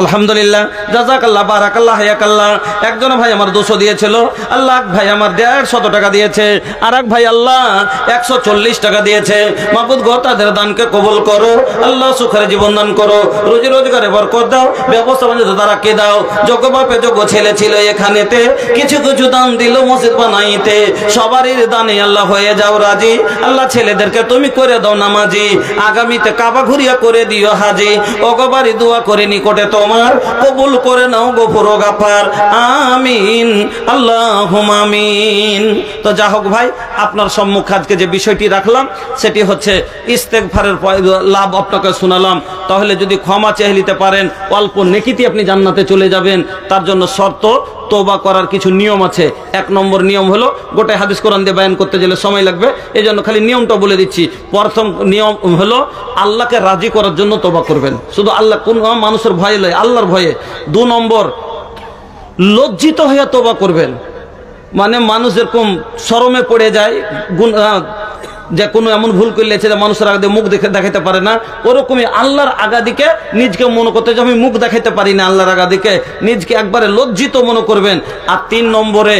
Speaker 1: আলহামদুলিল্লাহ, জাযাকাল্লাহ, বারাকাল্লাহ, হায়াকাল্লাহ। একজন ভাই আমার 200 দিয়েছিল, আল্লাহ। এক ভাই আমার 150 টাকা দিয়েছে, আর এক ভাই আল্লাহ 140 টাকা দিয়েছে। মাবুদ গো, তাদের দানকে কবুল করো আল্লাহ, সুখের জীবন দান করো, রুজি রোজগারে বরকত দাও, ব্যবস্থা বাণিজ্য দ্বারা কে দাও। যোগ্য বাপে যোগ্য ছেলে ছিল এখানেতে, কিছু কিছু দান দিল মসজিদ বানাইতে। সবারই দানে আল্লাহ হয়ে যাও রাজি। আল্লাহ ছেলেদেরকে তুমি করে দাও নামাজি, আগামীতে কাবা ঘুরিয়া করে দিও হাজি। ওগোবারি দোয়া করে নিকটে তোমার, কবুল করে নাও গফুর ও গাফার, আমিন আল্লাহুম্মা আমিন। তো যা হোক ভাই, আপনার সম্মুখে আজকে যে বিষয়টি রাখলাম সেটি হচ্ছে ইস্তেগফারের লাভ আপনাকে শোনালাম। তাহলে যদি ক্ষমা চেয়ে নিতে পারেন, অল্প নেকিতে আপনি জান্নাতে চলে যাবেন। তার জন্য শর্ত, তওবা করার কিছু নিয়ম আছে। 1 নম্বর নিয়ম হলো, গোটা হাদিস কোরআন দিয়ে বয়ান করতে গেলে সময় লাগবে, এই জন্য খালি নিয়মটা বলে দিচ্ছি। প্রথম নিয়ম হলো আল্লাহকে রাজি করার জন্য তওবা করবেন, শুধু আল্লাহ, কোন মানুষের ভয় লয়, আল্লাহর ভয়ে। 2 নম্বর, লজ্জিত হয়ে তওবা করবেন। মানে মানুষ যেরকম শরমে পড়ে যায়, যে কোনো এমন ভুল করলে যে মানুষের আগে মুখ দেখাইতে পারে না, ওরকমই আল্লাহর আগাদিকে নিজকে মনে করতে যে আমি মুখ দেখাইতে পারি না, আল্লাহর আগাদিকে নিজকে একবারে লজ্জিত মনে করবেন। আর 3 নম্বরে,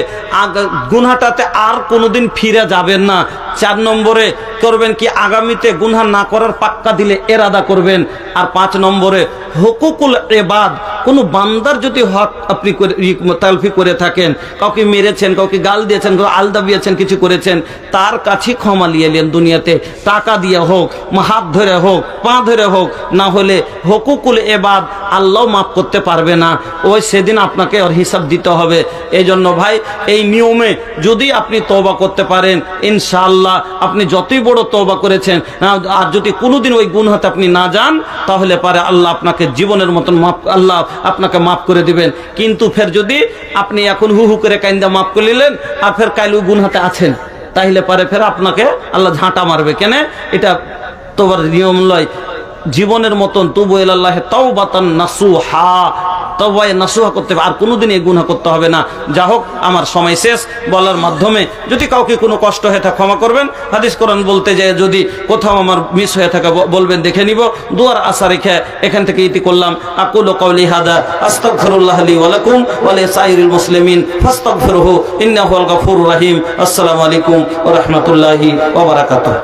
Speaker 1: গুনাহটাতে আর কোনোদিন ফিরে যাবেন না। 4 নম্বরে করবেন কি, আগামীতে গুনাহ না করার পাক্কা দিলে এরাদা করবেন। আর 5 নম্বরে, হুকুকুল ইবাদ, কোনো বান্দার যদি হক আপনি তালফি করে থাকেন, কাউকে মেরেছেন, কাউকে গাল দিয়েছেন, কাউকে আল দাবিয়েছেন, কিছু করেছেন, তার কাছে ক্ষমা নিয়ে এলেন দুনিয়াতে, টাকা দিয়ে হোক, হাত ধরে হোক, পা ধরে হোক, না হলে হুকুকুল ইবাদ আল্লাহ মাফ করতে পারবে না, ওই সেদিন আপনাকে ওর হিসাব দিতে হবে। এই জন্য ভাই এই নিয়মে যদি আপনি তওবা করতে পারেন, ইনশাআল্লাহ আপনি যতই বড় তওবা করেছেন, আর যদি কোনোদিন ওই গুনাহতে আপনি না যান, তাহলে পারে আল্লাহ আপনাকে জীবনের মতন মাফ, আল্লাহ আপনাকে মাফ করে দিবেন। কিন্তু ফের যদি আপনি এখন হু হু করে কাইন্দা মাফ করে নিলেন, আর ফের কাইল ওই গুনাহতে আছেন, তাহলে পারে ফের আপনাকে আল্লাহ ঝাঁটা মারবে। কেন? এটা তোবার নিয়ম লয়। জীবনের মতন তুবু ইলাল্লাহি তাওবাতান নাসুহা, তওবা নাসুহা করতে হবে, আর কোনোদিন এই গুনাহ করতে হবে না। যা হোক, আমার সময় শেষ। বলার মাধ্যমে যদি কাউকে কোনো কষ্ট হয়ে থাকে ক্ষমা করবেন। হাদিস কোরআন বলতে যায় যদি কোথাও আমার মিস হয়ে থাকে বলবেন, দেখে নিব। দুয়ার আশা রেখে এখান থেকে ইতি করলাম। আকুলু কওলি হাদা আস্তাগফিরুল্লাহ লি ওয়া লাকুম ওয়া লিসাইরিল মুসলিমিন ফাস্তাগফিরুহু ইন্নাহু আল গফুরুর রহিম। আসসালামু আলাইকুম ওয়া রাহমাতুল্লাহি ওয়া বারাকাতুহু।